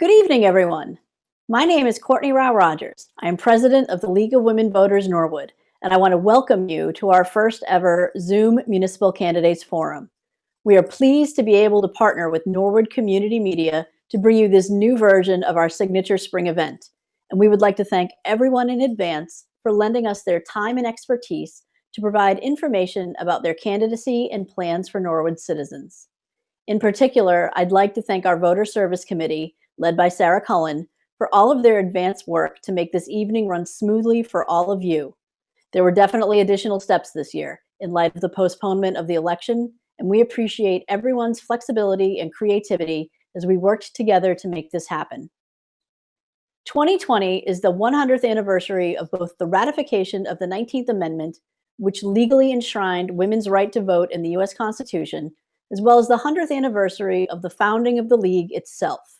Good evening, everyone. My name is Courtney Rao Rogers. I am president of the League of Women Voters Norwood, and I want to welcome you to our first ever Zoom Municipal Candidates Forum. We are pleased to be able to partner with Norwood Community Media to bring you this new version of our signature spring event. And we would like to thank everyone in advance for lending us their time and expertise to provide information about their candidacy and plans for Norwood citizens. In particular, I'd like to thank our Voter Service Committee, led by Sarah Cullen, for all of their advanced work to make this evening run smoothly for all of you. There were definitely additional steps this year in light of the postponement of the election, and we appreciate everyone's flexibility and creativity as we worked together to make this happen. 2020 is the 100th anniversary of both the ratification of the 19th Amendment, which legally enshrined women's right to vote in the US Constitution, as well as the 100th anniversary of the founding of the League itself.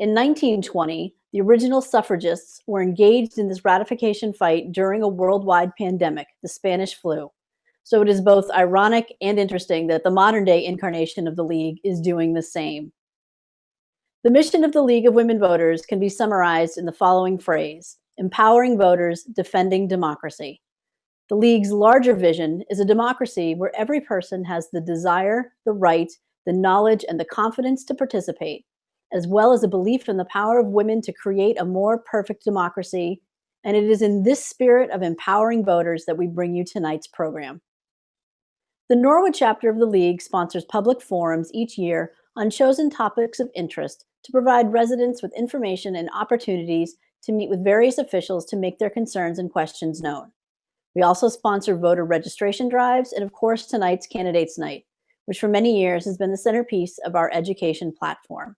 In 1920, the original suffragists were engaged in this ratification fight during a worldwide pandemic, the Spanish flu. So it is both ironic and interesting that the modern day incarnation of the League is doing the same. The mission of the League of Women Voters can be summarized in the following phrase: empowering voters, defending democracy. The League's larger vision is a democracy where every person has the desire, the right, the knowledge, and the confidence to participate, as well as a belief in the power of women to create a more perfect democracy. And it is in this spirit of empowering voters that we bring you tonight's program. The Norwood chapter of the League sponsors public forums each year on chosen topics of interest to provide residents with information and opportunities to meet with various officials to make their concerns and questions known. We also sponsor voter registration drives and, of course, tonight's Candidates Night, which for many years has been the centerpiece of our education platform.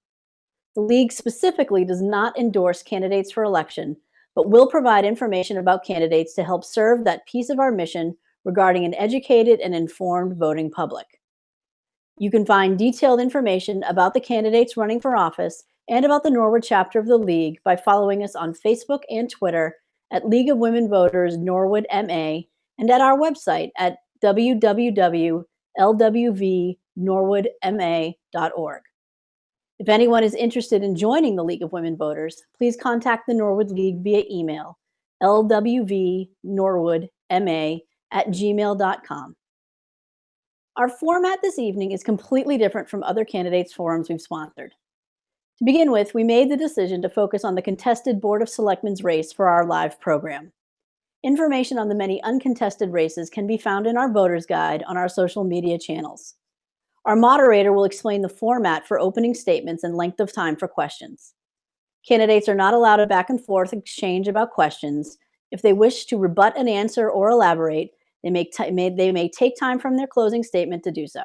The League specifically does not endorse candidates for election, but will provide information about candidates to help serve that piece of our mission regarding an educated and informed voting public. You can find detailed information about the candidates running for office and about the Norwood chapter of the League by following us on Facebook and Twitter at League of Women Voters Norwood MA and at our website at www.lwvnorwoodma.org. If anyone is interested in joining the League of Women Voters, please contact the Norwood League via email, lwvnorwoodma@gmail.com. Our format this evening is completely different from other candidates forums we've sponsored. To begin with, we made the decision to focus on the contested Board of Selectmen's race for our live program. Information on the many uncontested races can be found in our voter's guide on our social media channels. Our moderator will explain the format for opening statements and length of time for questions. Candidates are not allowed a back and forth exchange about questions. If they wish to rebut an answer or elaborate, they may take time from their closing statement to do so.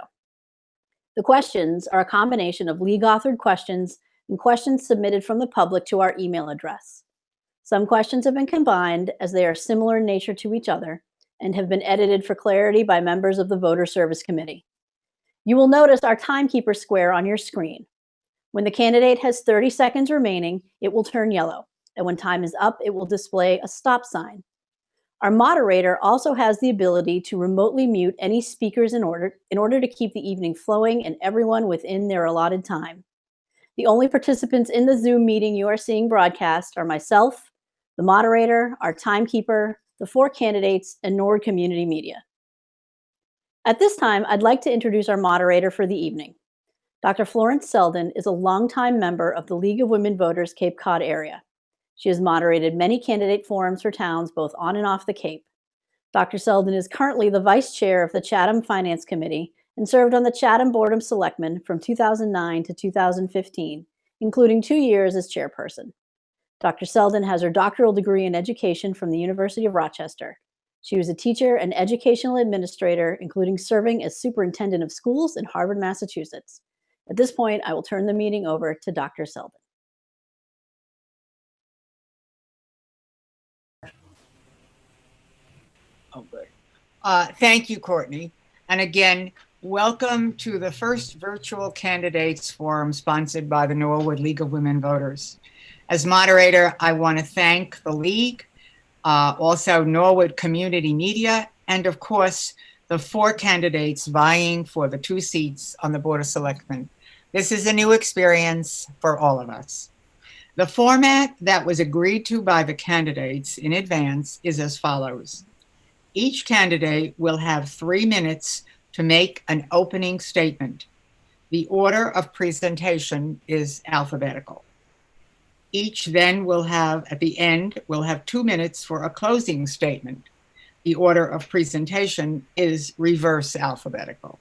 The questions are a combination of League-authored questions and questions submitted from the public to our email address. Some questions have been combined as they are similar in nature to each other and have been edited for clarity by members of the Voter Service Committee. You will notice our timekeeper square on your screen. When the candidate has 30 seconds remaining, it will turn yellow, and when time is up, it will display a stop sign. Our moderator also has the ability to remotely mute any speakers in order to keep the evening flowing and everyone within their allotted time. The only participants in the Zoom meeting you are seeing broadcast are myself, the moderator, our timekeeper, the 4 candidates, and Norwood Community Media. At this time, I'd like to introduce our moderator for the evening. Dr. Florence Selden is a longtime member of the League of Women Voters Cape Cod area. She has moderated many candidate forums for towns both on and off the Cape. Dr. Selden is currently the vice chair of the Chatham Finance Committee and served on the Chatham Board of Selectmen from 2009 to 2015, including 2 years as chairperson. Dr. Selden has her doctoral degree in education from the University of Rochester. She was a teacher and educational administrator, including serving as superintendent of schools in Harvard, Massachusetts. At this point, I will turn the meeting over to Dr. Selden. Oh, good. Thank you, Courtney. And again, welcome to the first virtual candidates forum sponsored by the Norwood League of Women Voters. As moderator, I want to thank the League, also Norwood Community Media, and of course, the 4 candidates vying for the 2 seats on the Board of Selectmen. This is a new experience for all of us. The format that was agreed to by the candidates in advance is as follows. Each candidate will have 3 minutes to make an opening statement. The order of presentation is alphabetical. Each then will have, at the end, will have 2 minutes for a closing statement. The order of presentation is reverse alphabetical.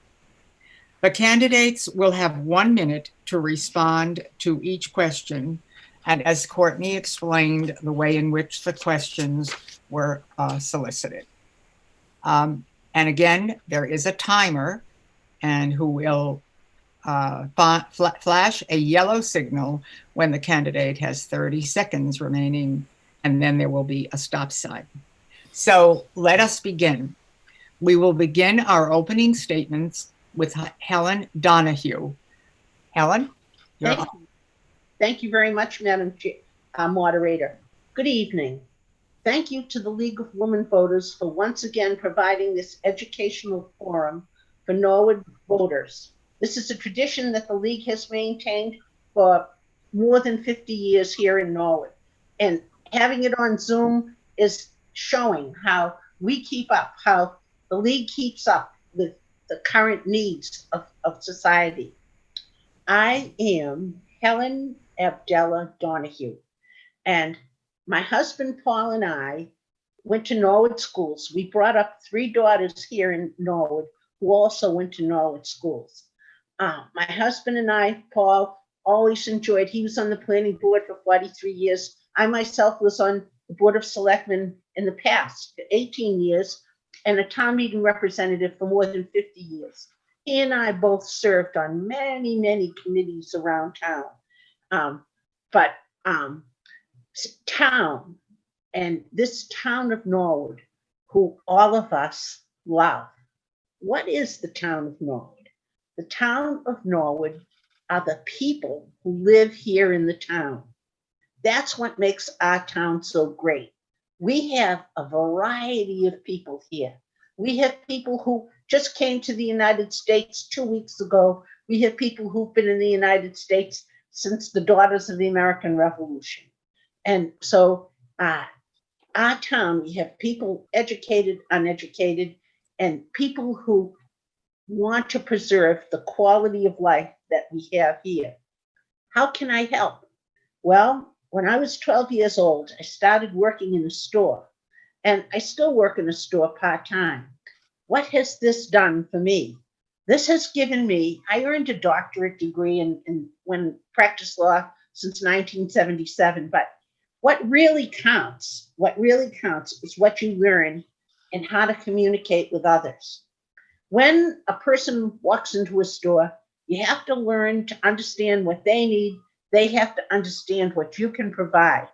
The candidates will have 1 minute to respond to each question, and as Courtney explained, the way in which the questions were solicited. And again, there is a timer, and who will flash a yellow signal when the candidate has 30 seconds remaining, and then there will be a stop sign. So let us begin. We will begin our opening statements with Helen Donahue. Helen? Thank you very much, Madam Moderator. Good evening. Thank you to the League of Women Voters for once again providing this educational forum for Norwood voters. This is a tradition that the League has maintained for more than 50 years here in Norwood. And having it on Zoom is showing how we keep up, how the League keeps up with the current needs of society. I am Helen Abdella Donahue, and my husband Paul and I went to Norwood schools. We brought up 3 daughters here in Norwood who also went to Norwood schools. My husband and I, Paul, always enjoyed, he was on the planning board for 43 years. I myself was on the Board of Selectmen in the past, 18 years, and a town meeting representative for more than 50 years. He and I both served on many, many committees around town. Town, and this town of Norwood, who all of us love. What is the town of Norwood? The town of Norwood are the people who live here in the town. That's what makes our town so great. We have a variety of people here. We have people who just came to the United States 2 weeks ago. We have people who've been in the United States since the Daughters of the American Revolution. And so our town, we have people educated, uneducated, and people who want to preserve the quality of life that we have here. How can I help? Well, when I was 12 years old, I started working in a store, and I still work in a store part-time. What has this done for me? This has given me, I earned a doctorate degree in practice law since 1977, but what really counts is what you learn and how to communicate with others. When a person walks into a store, you have to learn to understand what they need. They have to understand what you can provide.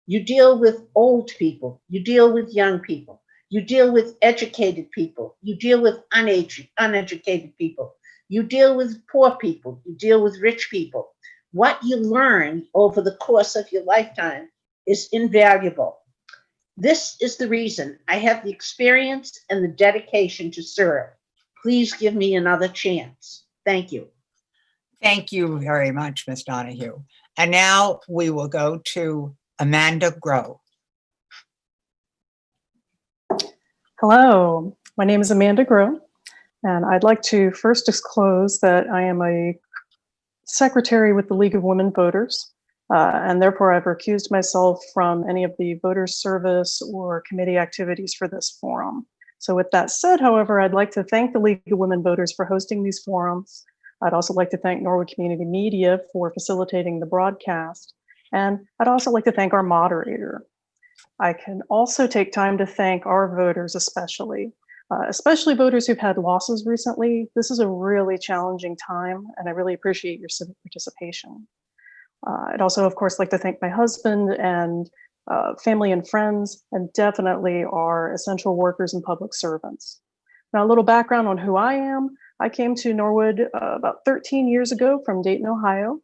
You deal with old people, you deal with young people, you deal with educated people, you deal with uneducated people, you deal with poor people, you deal with rich people. What you learn over the course of your lifetime is invaluable. This is the reason I have the experience and the dedication to serve. Please give me another chance. Thank you. Thank you very much, Ms. Donahue. And now we will go to Amanda Groh. Hello, my name is Amanda Groh, and I'd like to first disclose that I am a secretary with the League of Women Voters, and therefore I've recused myself from any of the voter service or committee activities for this forum. So with that said, however, I'd like to thank the League of Women Voters for hosting these forums. I'd also like to thank Norwood Community Media for facilitating the broadcast. And I'd also like to thank our moderator. I can also take time to thank our voters, especially voters who've had losses recently. This is a really challenging time, and I really appreciate your participation. I'd also, of course, like to thank my husband and family and friends, and definitely our essential workers and public servants. Now, a little background on who I am. I came to Norwood about 13 years ago from Dayton, Ohio.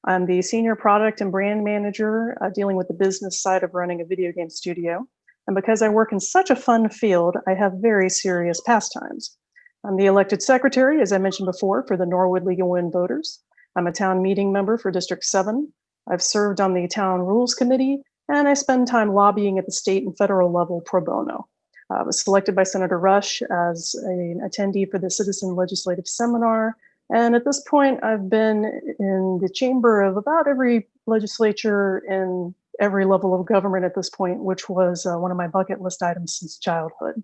I'm the senior product and brand manager dealing with the business side of running a video game studio. And because I work in such a fun field, I have very serious pastimes. I'm the elected secretary, as I mentioned before, for the Norwood League of Women Voters. I'm a town meeting member for District 7. I've served on the town rules committee, and I spend time lobbying at the state and federal level pro bono. I was selected by Senator Rush as an attendee for the Citizen Legislative Seminar. And at this point, I've been in the chamber of about every legislature in every level of government at this point, which was one of my bucket list items since childhood.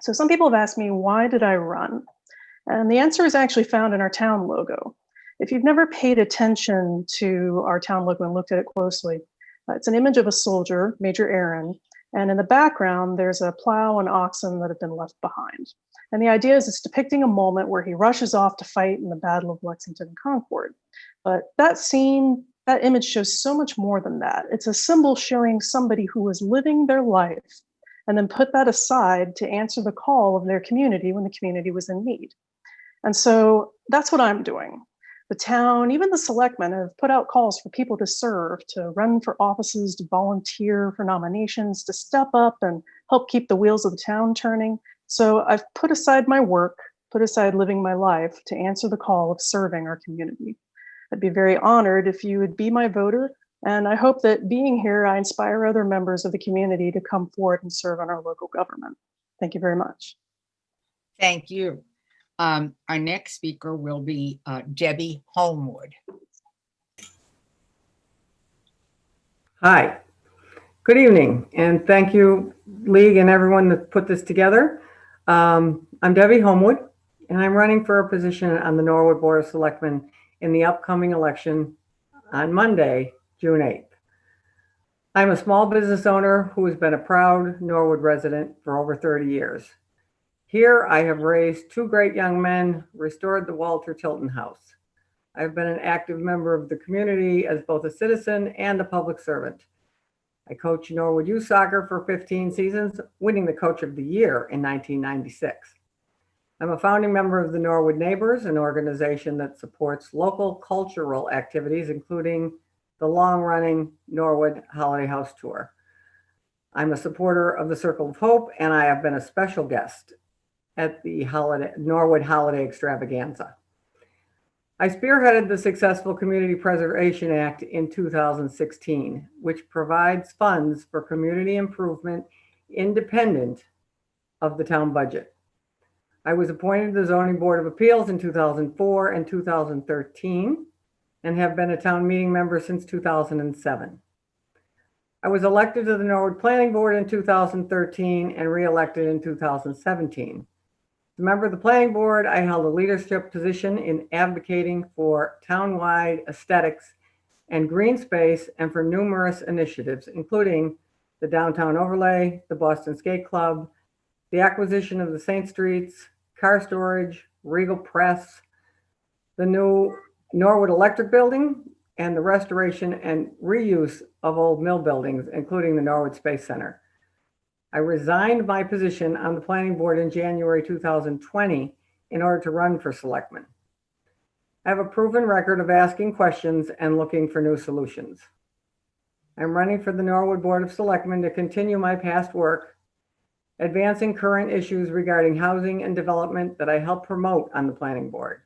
So some people have asked me, why did I run? And the answer is actually found in our town logo. If you've never paid attention to our town logo and looked at it closely, it's an image of a soldier, Major Aaron, and in the background, there's a plow and oxen that have been left behind. And the idea is it's depicting a moment where he rushes off to fight in the Battle of Lexington and Concord. But that scene, that image shows so much more than that. It's a symbol showing somebody who was living their life and then put that aside to answer the call of their community when the community was in need. And so that's what I'm doing. The town, even the selectmen, have put out calls for people to serve, to run for offices, to volunteer for nominations, to step up and help keep the wheels of the town turning. So I've put aside my work, put aside living my life to answer the call of serving our community. I'd be very honored if you would be my voter, and I hope that being here, I inspire other members of the community to come forward and serve on our local government. Thank you very much. Thank you. Our next speaker will be Debbie Homewood. Hi, good evening, and thank you, League and everyone that put this together. I'm Debbie Homewood, and I'm running for a position on the Norwood Board of Selectmen in the upcoming election on Monday, June 8th. I'm a small business owner who has been a proud Norwood resident for over 30 years. Here, I have raised two great young men, restored the Walter Tilton House. I've been an active member of the community as both a citizen and a public servant. I coached Norwood Youth Soccer for 15 seasons, winning the Coach of the Year in 1996. I'm a founding member of the Norwood Neighbors, an organization that supports local cultural activities, including the long-running Norwood Holiday House Tour. I'm a supporter of the Circle of Hope, and I have been a special guest at the Norwood Holiday Extravaganza. I spearheaded the successful Community Preservation Act in 2016, which provides funds for community improvement independent of the town budget. I was appointed to the Zoning Board of Appeals in 2004 and 2013, and have been a town meeting member since 2007. I was elected to the Norwood Planning Board in 2013 and re-elected in 2017. As a member of the Planning Board, I held a leadership position in advocating for townwide aesthetics and green space and for numerous initiatives, including the Downtown Overlay, the Boston Skate Club, the acquisition of the St. Streets, car storage, Regal Press, the new Norwood Electric Building, and the restoration and reuse of old mill buildings, including the Norwood Space Center. I resigned my position on the planning board in January 2020 in order to run for selectman. I have a proven record of asking questions and looking for new solutions. I'm running for the Norwood Board of Selectmen to continue my past work, advancing current issues regarding housing and development that I help promote on the planning board.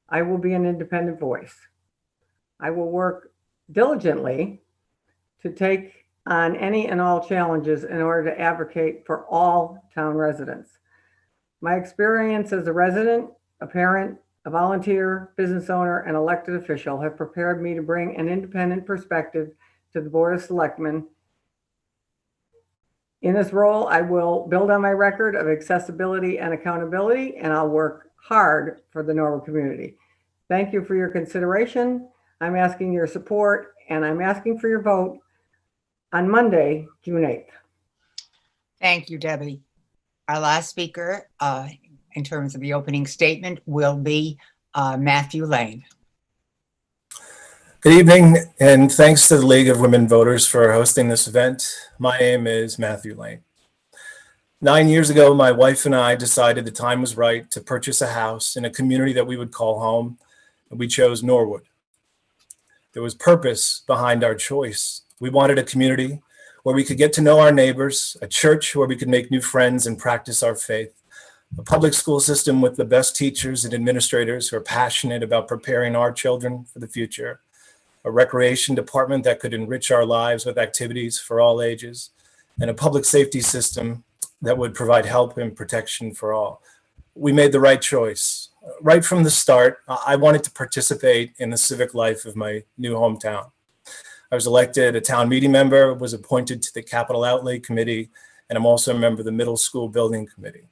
I will be an independent voice. I will work diligently to take on any and all challenges in order to advocate for all town residents. My experience as a resident, a parent, a volunteer, business owner, and elected official have prepared me to bring an independent perspective to the Board of Selectmen. In this role, I will build on my record of accessibility and accountability, and I'll work hard for the Norwood community. Thank you for your consideration. I'm asking your support, and I'm asking for your vote on Monday, June 8th. Thank you, Debbie. Our last speaker, in terms of the opening statement, will be Matthew Lane. Good evening, and thanks to the League of Women Voters for hosting this event. My name is Matthew Lane. 9 years ago, my wife and I decided the time was right to purchase a house in a community that we would call home, and we chose Norwood. There was purpose behind our choice. We wanted a community where we could get to know our neighbors, a church where we could make new friends and practice our faith, a public school system with the best teachers and administrators who are passionate about preparing our children for the future, a recreation department that could enrich our lives with activities for all ages, and a public safety system that would provide help and protection for all. We made the right choice. Right from the start, I wanted to participate in the civic life of my new hometown. I was elected a town meeting member, was appointed to the Capital Outlay Committee, and I'm also a member of the Middle School Building Committee.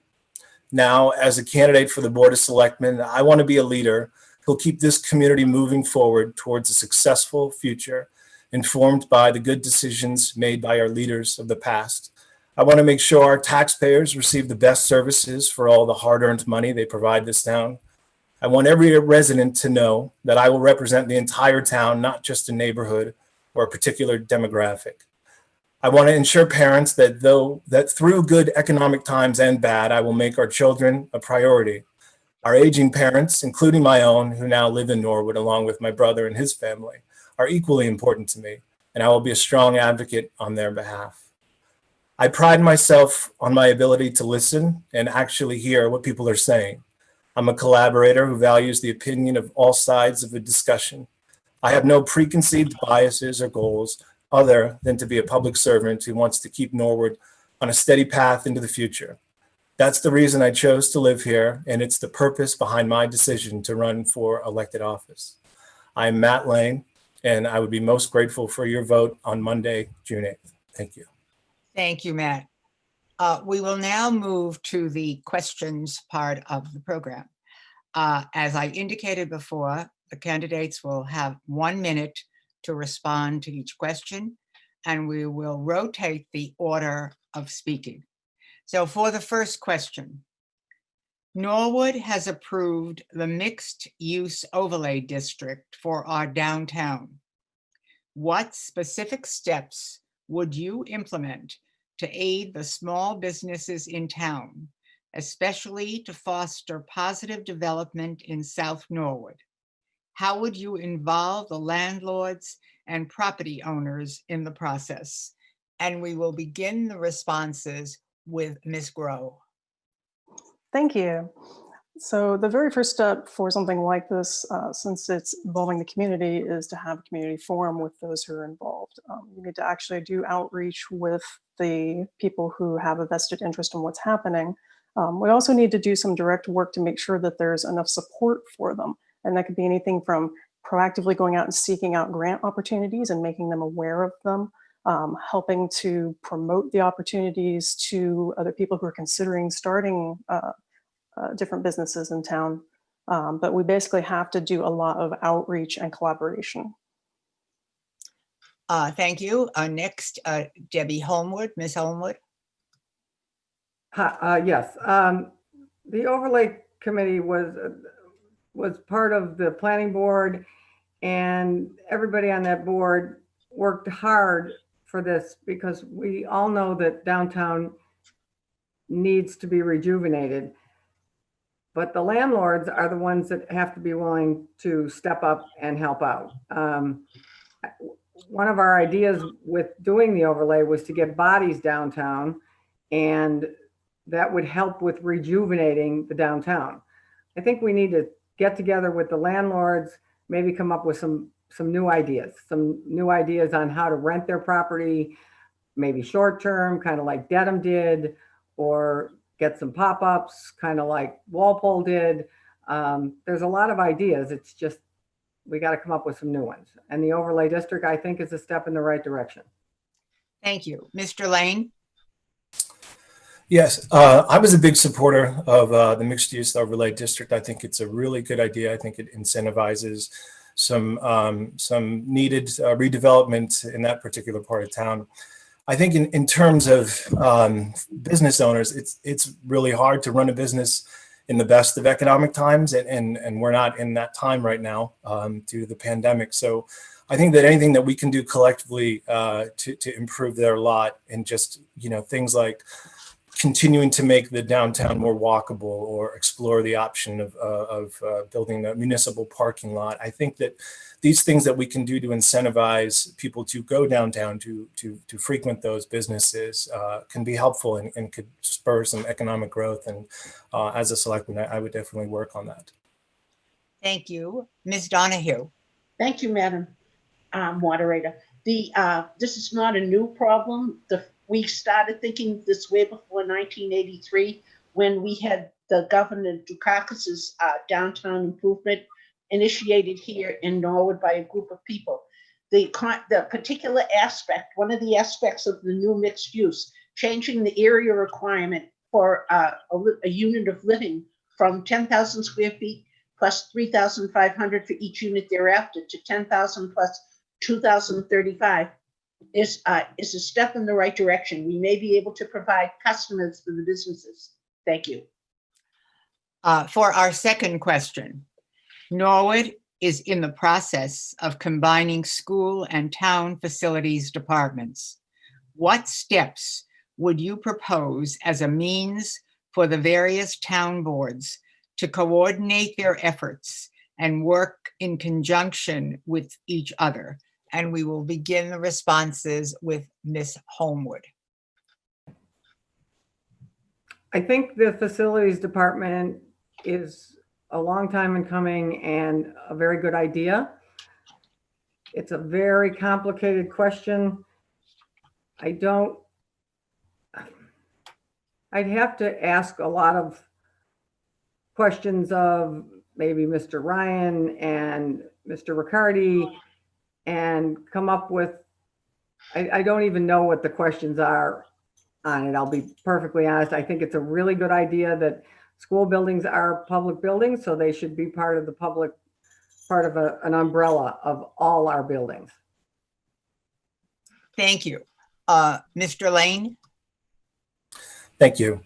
Now, as a candidate for the Board of Selectmen, I want to be a leader who'll keep this community moving forward towards a successful future, informed by the good decisions made by our leaders of the past. I want to make sure our taxpayers receive the best services for all the hard-earned money they provide this town. I want every resident to know that I will represent the entire town, not just a neighborhood or a particular demographic. I want to ensure parents that through good economic times and bad, I will make our children a priority. Our aging parents, including my own, who now live in Norwood along with my brother and his family, are equally important to me, and I will be a strong advocate on their behalf. I pride myself on my ability to listen and actually hear what people are saying. I'm a collaborator who values the opinion of all sides of a discussion. I have no preconceived biases or goals other than to be a public servant who wants to keep Norwood on a steady path into the future. That's the reason I chose to live here, and it's the purpose behind my decision to run for elected office. I'm Matt Lane, and I would be most grateful for your vote on Monday, June 8th. Thank you. Thank you, Matt. We will now move to the questions part of the program. As I indicated before, the candidates will have 1 minute to respond to each question, and we will rotate the order of speaking. So for the first question, Norwood has approved the mixed use overlay district for our downtown. What specific steps would you implement to aid the small businesses in town, especially to foster positive development in South Norwood? How would you involve the landlords and property owners in the process? And we will begin the responses with Ms. Groh. Thank you. So the very first step for something like this, since it's involving the community, is to have a community forum with those who are involved. You need to actually do outreach with the people who have a vested interest in what's happening. We also need to do some direct work to make sure that there's enough support for them. And that could be anything from proactively going out and seeking out grant opportunities and making them aware of them, helping to promote the opportunities to other people who are considering starting different businesses in town. But we basically have to do a lot of outreach and collaboration. Thank you. Next, Debbie Homewood, Ms. Homewood. Yes, the overlay committee was part of the planning board, and everybody on that board worked hard for this because we all know that downtown needs to be rejuvenated. But the landlords are the ones that have to be willing to step up and help out. One of our ideas with doing the overlay was to get bodies downtown, and that would help with rejuvenating the downtown. I think we need to get together with the landlords, maybe come up with some new ideas on how to rent their property, maybe short-term, kind of like Dedham did, or get some pop-ups, kind of like Walpole did. There's a lot of ideas. It's just, we got to come up with some new ones. And the overlay district, I think, is a step in the right direction. Thank you. Mr. Lane? Yes, I was a big supporter of the mixed use overlay district. I think it's a really good idea. I think it incentivizes some needed redevelopment in that particular part of town. I think in terms of business owners, it's really hard to run a business in the best of economic times, and we're not in that time right now due to the pandemic. So I think that anything that we can do collectively to improve their lot, and just, you know, things like continuing to make the downtown more walkable, or explore the option of building a municipal parking lot. I think that these things that we can do to incentivize people to go downtown to frequent those businesses can be helpful and could spur some economic growth. And as a selectman, I would definitely work on that. Thank you. Ms. Donahue? Thank you, Madam moderator. This is not a new problem. We started thinking this way before 1983 when we had the Governor Dukakis's downtown improvement initiated here in Norwood by a group of people. The particular aspect, one of the aspects of the new mixed use, changing the area requirement for a unit of living from 10,000 square feet plus 3,500 for each unit thereafter to 10,000 plus 2,035 is a step in the right direction. We may be able to provide customers for the businesses. Thank you. For our second question, Norwood is in the process of combining school and town facilities departments. What steps would you propose as a means for the various town boards to coordinate their efforts and work in conjunction with each other? And we will begin the responses with Ms. Homewood. I think the facilities department is a long time in coming and a very good idea. It's a very complicated question. I'd have to ask a lot of questions of maybe Mr. Ryan and Mr. Riccardi and come up with, I don't even know what the questions are on it. I'll be perfectly honest. I think it's a really good idea that school buildings are public buildings, so they should be part of the public, part of an umbrella of all our buildings. Thank you. Mr. Lane? Thank you.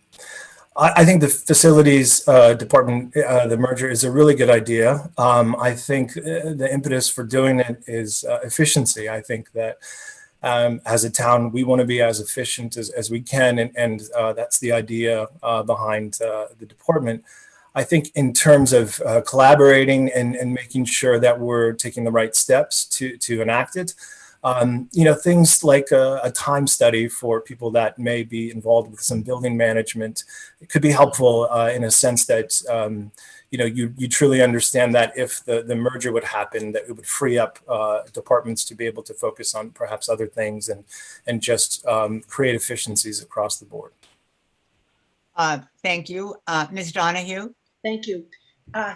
I think the facilities department, the merger is a really good idea. I think the impetus for doing it is efficiency. I think that as a town, we want to be as efficient as we can, and that's the idea behind the department. I think in terms of collaborating and making sure that we're taking the right steps to enact it, things like a time study for people that may be involved with some building management, it could be helpful in a sense that, you truly understand that if the merger would happen, that it would free up departments to be able to focus on perhaps other things and just create efficiencies across the board. Thank you. Ms. Donahue? Thank you.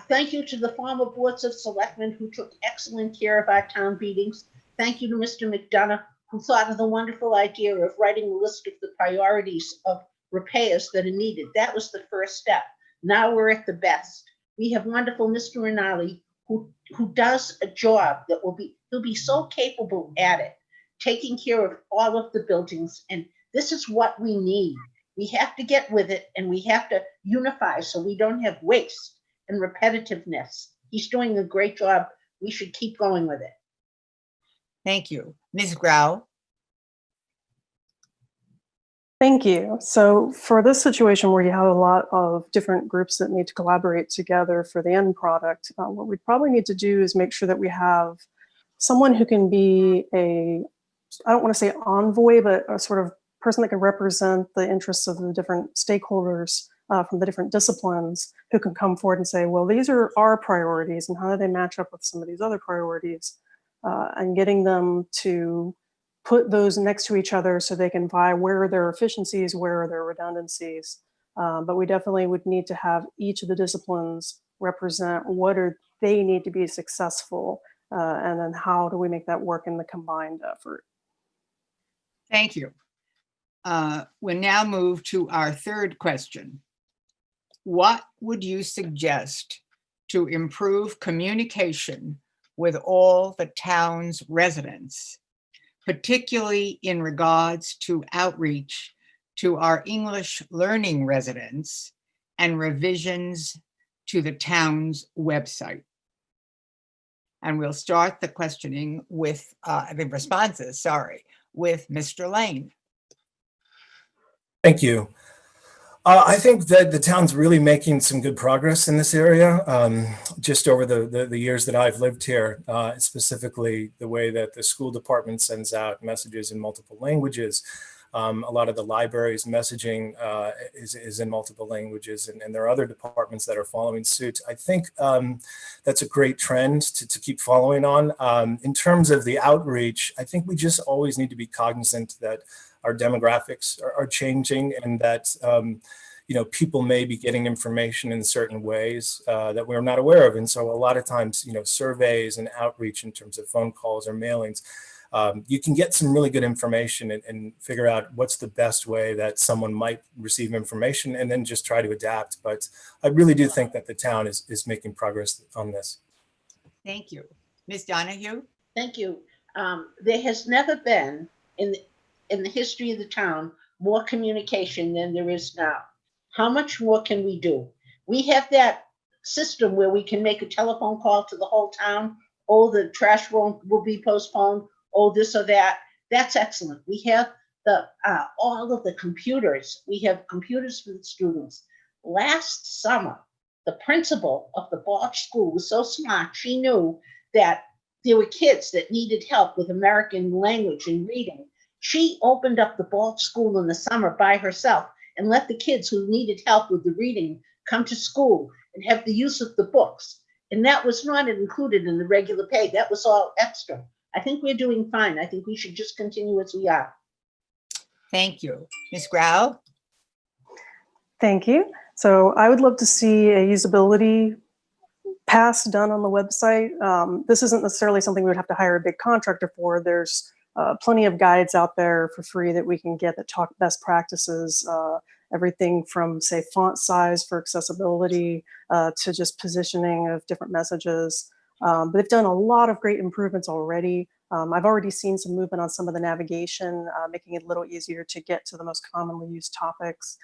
Thank you to the former boards of selectmen who took excellent care of our town meetings. Thank you to Mr. McDonough, who thought of the wonderful idea of writing a list of the priorities of repairs that are needed. That was the first step. Now we're at the best. We have wonderful Mr. Rinaldi, who does a job that he'll be so capable at it, taking care of all of the buildings. And this is what we need. We have to get with it and we have to unify so we don't have waste and repetitiveness. He's doing a great job. We should keep going with it. Thank you. Ms. Grau? Thank you. So for this situation where you have a lot of different groups that need to collaborate together for the end product, what we probably need to do is make sure that we have someone who can be I don't want to say envoy, but a sort of person that can represent the interests of the different stakeholders from the different disciplines, who can come forward and say, well, these are our priorities and how do they match up with some of these other priorities, and getting them to put those next to each other so they can vie where are their efficiencies, where are their redundancies. But we definitely would need to have each of the disciplines represent what they need to be successful, and then how do we make that work in the combined effort. Thank you. We'll now move to our third question. What would you suggest to improve communication with all the town's residents, particularly in regards to outreach to our English learning residents and revisions to the town's website? And we'll start the questioning with the responses, with Mr. Lane. Thank you. I think that the town's really making some good progress in this area. Just over the years that I've lived here, specifically the way that the school department sends out messages in multiple languages. A lot of the library's messaging is in multiple languages, and there are other departments that are following suit. I think that's a great trend to keep following on. In terms of the outreach, I think we just always need to be cognizant that our demographics are changing, and that people may be getting information in certain ways that we're not aware of. And so a lot of times, surveys and outreach in terms of phone calls or mailings, you can get some really good information and figure out what's the best way that someone might receive information, and then just try to adapt. But I really do think that the town is making progress on this. Thank you. Ms. Donahue? Thank you. There has never been in the history of the town more communication than there is now. How much more can we do? We have that system where we can make a telephone call to the whole town. Oh, the trash will be postponed. Oh, this or that. That's excellent. We have all of the computers. We have computers for the students. Last summer, the principal of the Balch School was so smart. She knew that there were kids that needed help with American language and reading. She opened up the Balch School in the summer by herself and let the kids who needed help with the reading come to school and have the use of the books. And that was not included in the regular pay. That was all extra. I think we're doing fine. I think we should just continue as we are. Thank you. Ms. Grau? Thank you. So I would love to see a usability pass done on the website. This isn't necessarily something we would have to hire a big contractor for. There's plenty of guides out there for free that we can get that talk best practices, everything from, say, font size for accessibility to just positioning of different messages. But they've done a lot of great improvements already. I've already seen some movement on some of the navigation, making it a little easier to get to the most commonly used topics,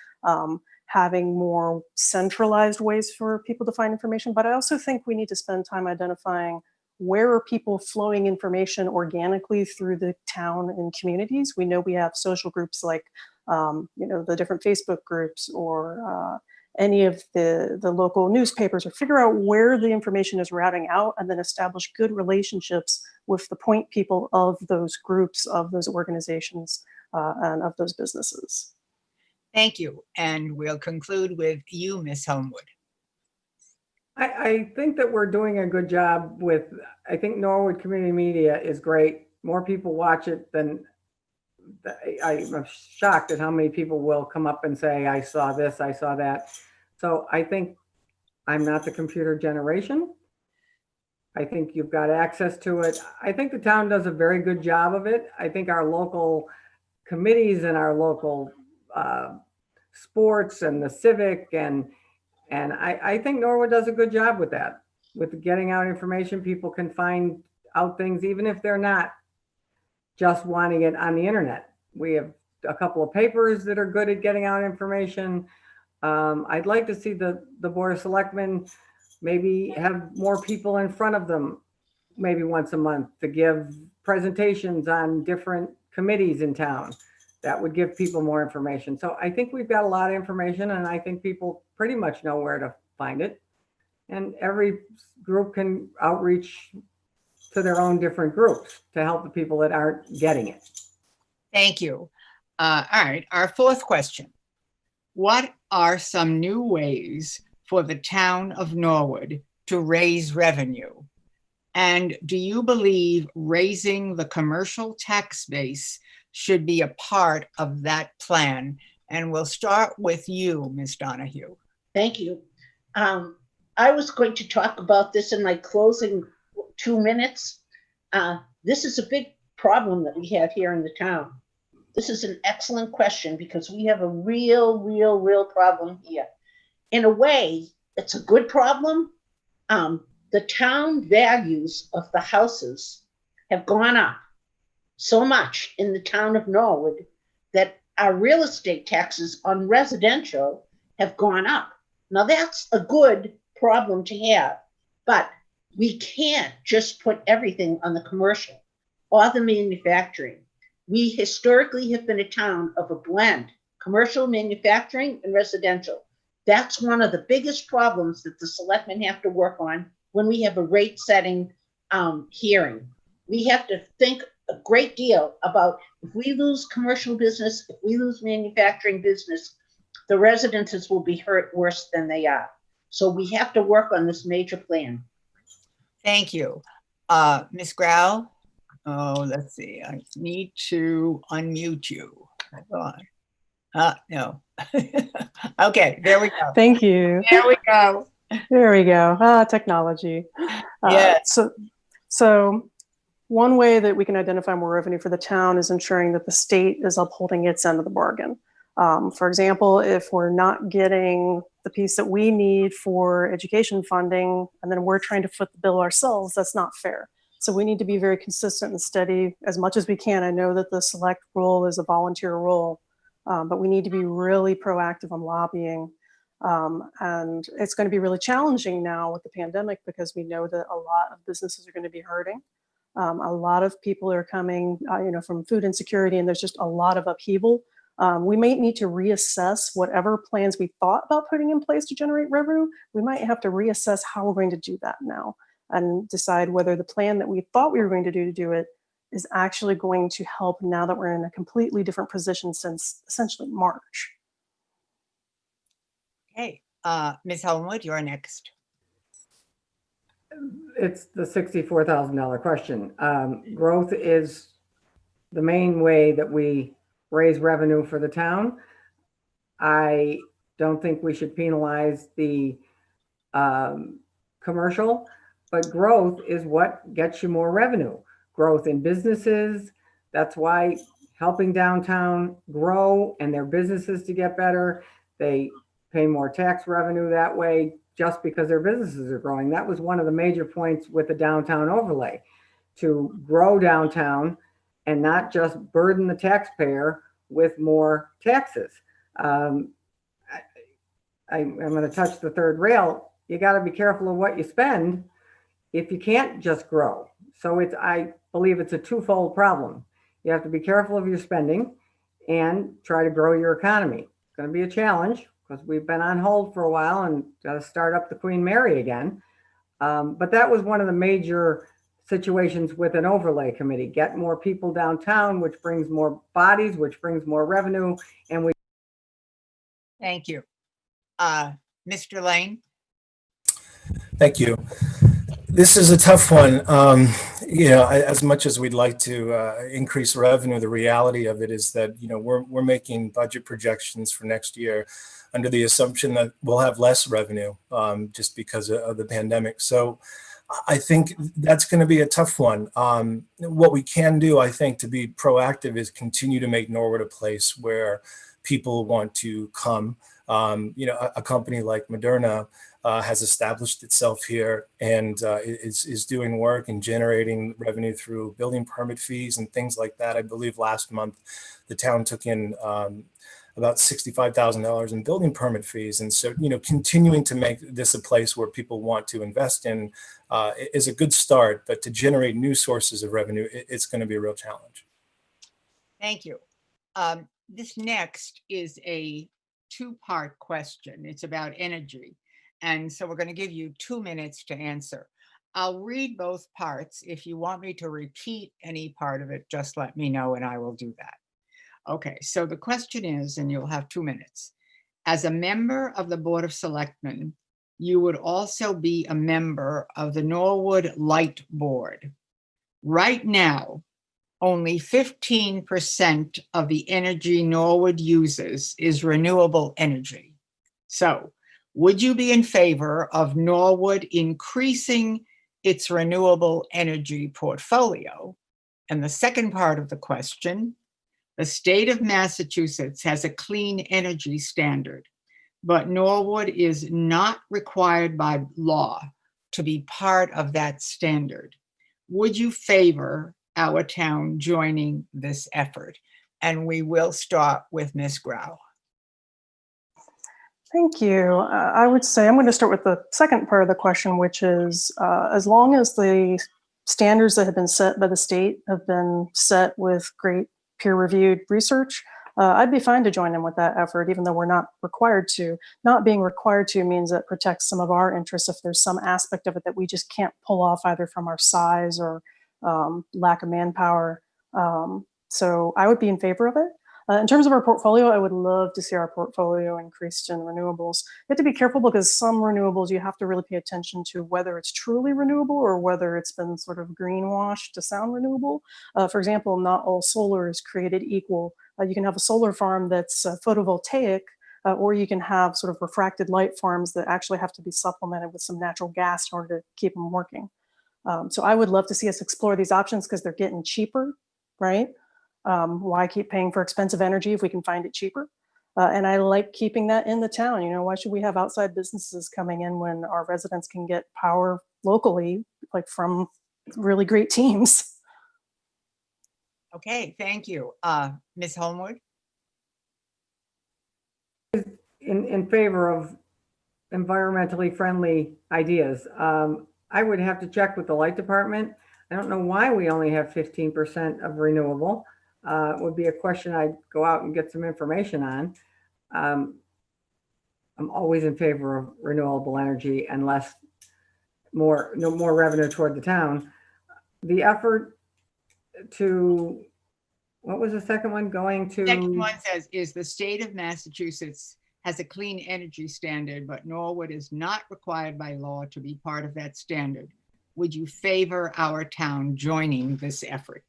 having more centralized ways for people to find information. But I also think we need to spend time identifying where are people flowing information organically through the town and communities. We know we have social groups like, the different Facebook groups or any of the local newspapers, or figure out where the information is routing out and then establish good relationships with the point people of those groups, of those organizations, and of those businesses. Thank you. And we'll conclude with you, Ms. Homewood. I think that we're doing a good job with, I think Norwood Community Media is great. More people watch it than, I'm shocked at how many people will come up and say, I saw this, I saw that. So I think I'm not the computer generation. I think you've got access to it. I think the town does a very good job of it. I think our local committees and our local sports and the civic and I think Norwood does a good job with that, with getting out information. People can find out things, even if they're not just wanting it on the internet. We have a couple of papers that are good at getting out information. I'd like to see the Board of Selectmen maybe have more people in front of them, maybe once a month, to give presentations on different committees in town. That would give people more information. So I think we've got a lot of information, and I think people pretty much know where to find it. And every group can outreach to their own different groups to help the people that aren't getting it. Thank you. All right, our fourth question. What are some new ways for the town of Norwood to raise revenue? And do you believe raising the commercial tax base should be a part of that plan? And we'll start with you, Ms. Donahue. Thank you. I was going to talk about this in my closing 2 minutes. This is a big problem that we have here in the town. This is an excellent question because we have a real problem here. In a way, it's a good problem. The town values of the houses have gone up so much in the town of Norwood that our real estate taxes on residential have gone up. Now that's a good problem to have, but we can't just put everything on the commercial or the manufacturing. We historically have been a town of a blend, commercial, manufacturing, and residential. That's one of the biggest problems that the selectmen have to work on when we have a rate setting hearing. We have to think a great deal about if we lose commercial business, if we lose manufacturing business, the residences will be hurt worse than they are. So we have to work on this major plan. Thank you. Ms. Grau? Oh, let's see. I need to unmute you. Hold on. No. Okay, there we go. Thank you. There we go. There we go. Technology. Yes. So one way that we can identify more revenue for the town is ensuring that the state is upholding its end of the bargain. For example, if we're not getting the piece that we need for education funding, and then we're trying to foot the bill ourselves, that's not fair. So we need to be very consistent and steady as much as we can. I know that the select role is a volunteer role, but we need to be really proactive on lobbying. And it's going to be really challenging now with the pandemic because we know that a lot of businesses are going to be hurting. A lot of people are coming, from food insecurity, and there's just a lot of upheaval. We might need to reassess whatever plans we thought about putting in place to generate revenue. We might have to reassess how we're going to do that now and decide whether the plan that we thought we were going to do it is actually going to help now that we're in a completely different position since essentially March. Okay, Ms. Homewood, you're next. It's the $64,000 question. Growth is the main way that we raise revenue for the town. I don't think we should penalize the commercial, but growth is what gets you more revenue. Growth in businesses. That's why helping downtown grow and their businesses to get better, they pay more tax revenue that way just because their businesses are growing. That was one of the major points with the downtown overlay, to grow downtown and not just burden the taxpayer with more taxes. I'm going to touch the third rail. You got to be careful of what you spend if you can't just grow. So I believe it's a twofold problem. You have to be careful of your spending and try to grow your economy. It's going to be a challenge because we've been on hold for a while and got to start up the Queen Mary again. But that was one of the major situations with an overlay committee. Get more people downtown, which brings more bodies, which brings more revenue. And we. Thank you. Mr. Lane? Thank you. This is a tough one. As much as we'd like to increase revenue, the reality of it is that, we're making budget projections for next year under the assumption that we'll have less revenue just because of the pandemic. So I think that's going to be a tough one. What we can do, I think, to be proactive is continue to make Norwood a place where people want to come. A company like Moderna has established itself here and is doing work and generating revenue through building permit fees and things like that. I believe last month the town took in about $65,000 in building permit fees. And so, continuing to make this a place where people want to invest in is a good start, but to generate new sources of revenue, it's going to be a real challenge. Thank you. This next is a two-part question. It's about energy. And so we're going to give you 2 minutes to answer. I'll read both parts. If you want me to repeat any part of it, just let me know and I will do that. Okay, so the question is, and you'll have 2 minutes. As a member of the Board of Selectmen, you would also be a member of the Norwood Light Board. Right now, only 15% of the energy Norwood uses is renewable energy. So, would you be in favor of Norwood increasing its renewable energy portfolio? And the second part of the question, the state of Massachusetts has a clean energy standard, but Norwood is not required by law to be part of that standard. Would you favor our town joining this effort? And we will start with Ms. Grau. Thank you. I would say I'm going to start with the second part of the question, which is as long as the standards that have been set by the state have been set with great peer-reviewed research, I'd be fine to join in with that effort, even though we're not required to. Not being required to means that protects some of our interests if there's some aspect of it that we just can't pull off either from our size or lack of manpower. So I would be in favor of it. In terms of our portfolio, I would love to see our portfolio increased in renewables. You have to be careful because some renewables, you have to really pay attention to whether it's truly renewable or whether it's been sort of greenwashed to sound renewable. For example, not all solar is created equal. You can have a solar farm that's photovoltaic, or you can have sort of refracted light farms that actually have to be supplemented with some natural gas in order to keep them working. So I would love to see us explore these options because they're getting cheaper, right? Why keep paying for expensive energy if we can find it cheaper? And I like keeping that in the town. You know, why should we have outside businesses coming in when our residents can get power locally, like from really great teams? Okay, thank you. Ms. Homewood? In favor of environmentally friendly ideas. I would have to check with the light department. I don't know why we only have 15% of renewable. It would be a question I'd go out and get some information on. I'm always in favor of renewable energy and more revenue toward the town. The effort to, what was the second one going to? Second one says, is the state of Massachusetts has a clean energy standard, but Norwood is not required by law to be part of that standard. Would you favor our town joining this effort?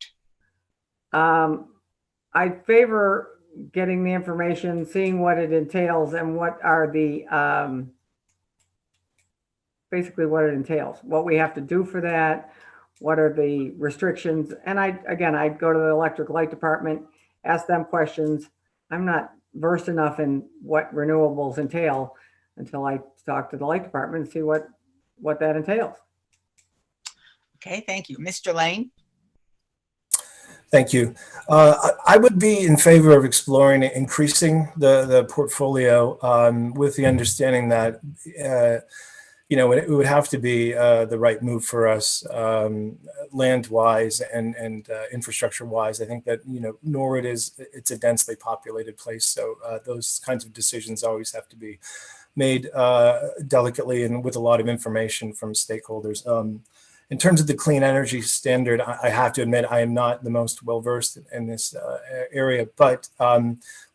I favor getting the information, seeing what it entails and what are the, basically what it entails, what we have to do for that, what are the restrictions. And I'd go to the electric light department, ask them questions. I'm not versed enough in what renewables entail until I talk to the light department and see what that entails. Okay, thank you. Mr. Lane? Thank you. I would be in favor of exploring increasing the portfolio with the understanding that, you know, it would have to be the right move for us land-wise and infrastructure-wise. I think that, you know, Norwood it's a densely populated place. So those kinds of decisions always have to be made delicately and with a lot of information from stakeholders. In terms of the clean energy standard, I have to admit I am not the most well-versed in this area, but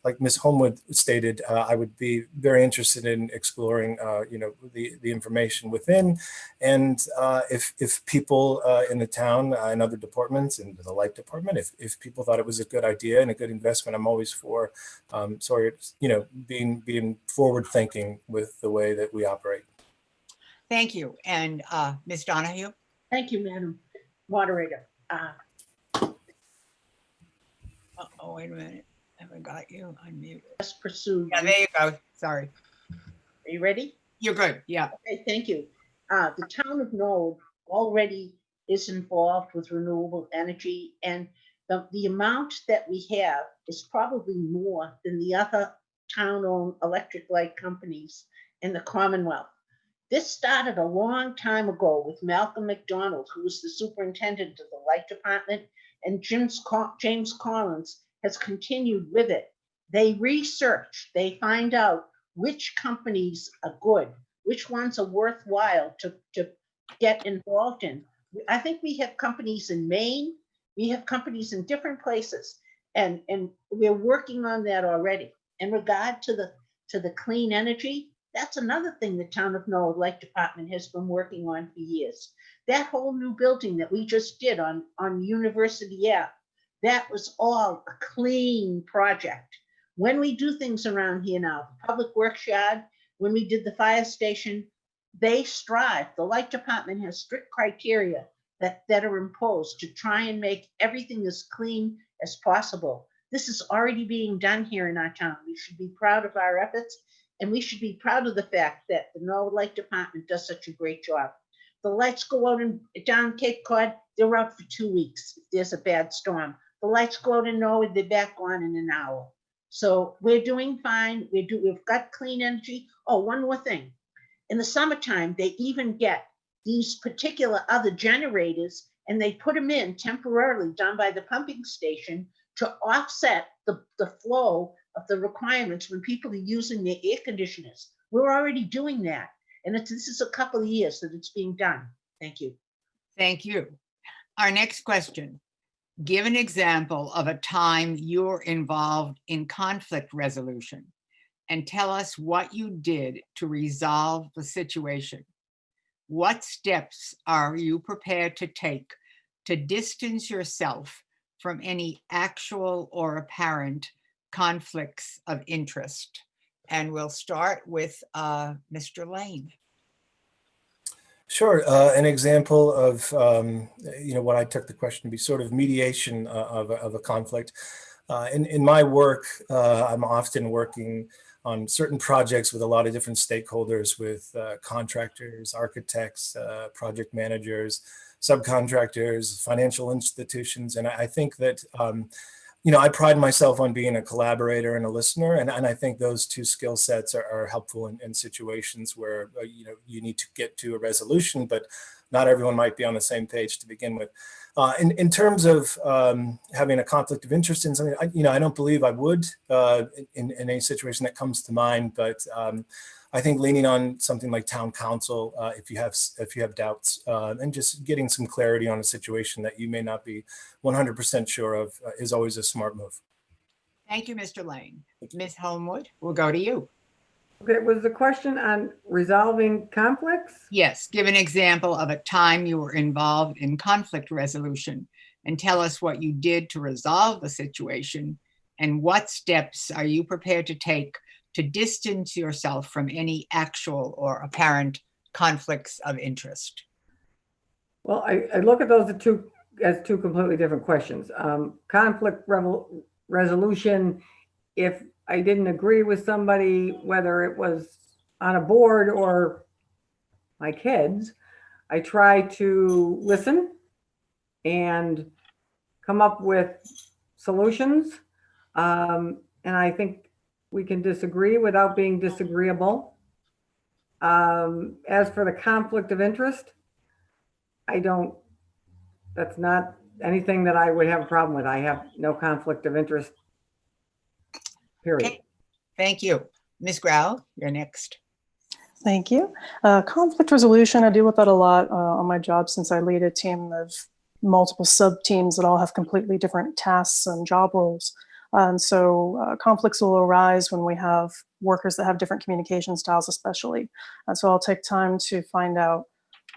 like Ms. Homewood stated, I would be very interested in exploring, you know, the information within, and if people in the town and other departments and the light department, if people thought it was a good idea and a good investment, I'm always for, you know, being forward-thinking with the way that we operate. Thank you. And Ms. Donahue? Thank you, Madam Moderator. Oh, wait a minute. I haven't got you unmuted. Just pursued. Yeah, there you go. Sorry. Are you ready? You're good. Yeah. Okay, thank you. The town of Norwood already is involved with renewable energy, and the amount that we have is probably more than the other town-owned electric light companies in the Commonwealth. This started a long time ago with Malcolm McDonald, who was the superintendent of the light department, and James Collins has continued with it. They research, they find out which companies are good, which ones are worthwhile to get involved in. I think we have companies in Maine, we have companies in different places, and we're working on that already. In regard to the clean energy, that's another thing the town of Norwood Light Department has been working on for years. That whole new building that we just did on University Ave, that was all a clean project. When we do things around here now, the public works yard, when we did the fire station, they strive. The light department has strict criteria that are imposed to try and make everything as clean as possible. This is already being done here in our town. We should be proud of our efforts. And we should be proud of the fact that the Norwood Light Department does such a great job. The lights go out down Cape Cod, they're out for 2 weeks if there's a bad storm. The lights go out in Norwood, they're back on in an hour. So we're doing fine. We've got clean energy. Oh, one more thing. In the summertime, they even get these particular other generators and they put them in temporarily down by the pumping station to offset the flow of the requirements when people are using their air conditioners. We're already doing that. And this is a couple of years that it's being done. Thank you. Thank you. Our next question. give an example of a time you're involved in conflict resolution and tell us what you did to resolve the situation. What steps are you prepared to take to distance yourself from any actual or apparent conflicts of interest? And we'll start with Mr. Lane. Sure. An example of what I took the question to be sort of mediation of a conflict. In my work, I'm often working on certain projects with a lot of different stakeholders, with contractors, architects, project managers, subcontractors, financial institutions, and I think that I pride myself on being a collaborator and a listener, and I think those two skill sets are helpful in situations where you need to get to a resolution, but not everyone might be on the same page to begin with. In terms of having a conflict of interest in something, I don't believe I would in any situation that comes to mind, but I think leaning on something like town council, if you have doubts, and just getting some clarity on a situation that you may not be 100% sure of is always a smart move. Thank you, Mr. Lane. Ms. Homewood, we'll go to you. Okay, was the question on resolving conflicts? Yes, give an example of a time you were involved in conflict resolution and tell us what you did to resolve the situation and what steps are you prepared to take to distance yourself from any actual or apparent conflicts of interest. Well, I look at those as two completely different questions. Conflict resolution, if I didn't agree with somebody, whether it was on a board or my kids, I try to listen and come up with solutions. And I think we can disagree without being disagreeable. As for the conflict of interest, that's not anything that I would have a problem with. I have no conflict of interest, period. Okay. Thank you. Ms. Grau, you're next. Thank you. Conflict resolution, I deal with that a lot on my job since I lead a team of multiple sub-teams that all have completely different tasks and job roles. And so conflicts will arise when we have workers that have different communication styles, especially. And so I'll take time to find out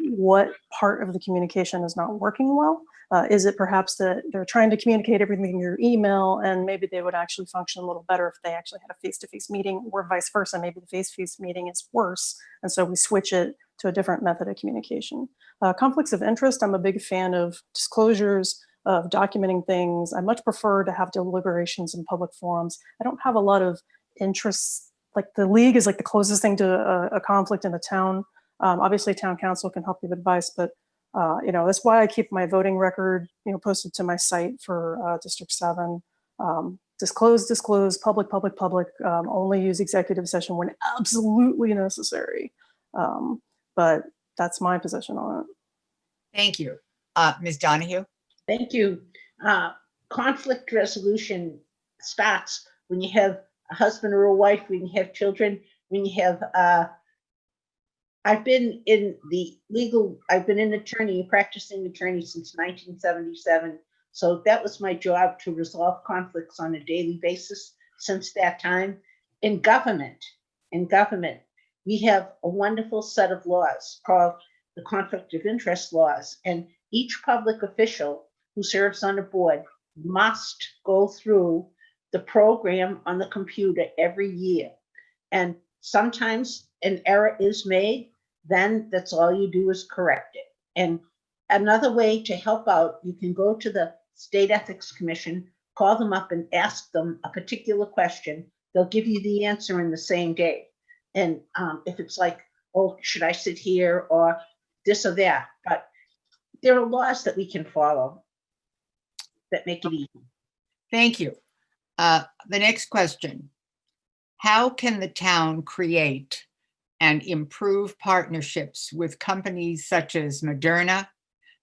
what part of the communication is not working well. Is it perhaps that they're trying to communicate everything in your email and maybe they would actually function a little better if they actually had a face-to-face meeting, or vice versa? Maybe the face-to-face meeting is worse. And so we switch it to a different method of communication. Conflicts of interest, I'm a big fan of disclosures, of documenting things. I much prefer to have deliberations in public forums. I don't have a lot of interests. Like the league is like the closest thing to a conflict in the town. Obviously town council can help you with advice, but that's why I keep my voting record, posted to my site for District 7. Disclose, public, only use executive session when absolutely necessary. But that's my position on it. Thank you. Ms. Donahue? Thank you. Conflict resolution starts when you have a husband or a wife, when you have children, when you have, I've been an attorney, practicing attorney since 1977. So that was my job, to resolve conflicts on a daily basis since that time. In government, we have a wonderful set of laws called the conflict of interest laws. And each public official who serves on a board must go through the program on the computer every year. And sometimes an error is made, then that's all you do is correct it. And another way to help out, you can go to the State Ethics Commission, call them up and ask them a particular question. They'll give you the answer in the same day. And if it's like, oh, should I sit here or this or that? But there are laws that we can follow that make it easy. Thank you. The next question. How can the town create and improve partnerships with companies such as Moderna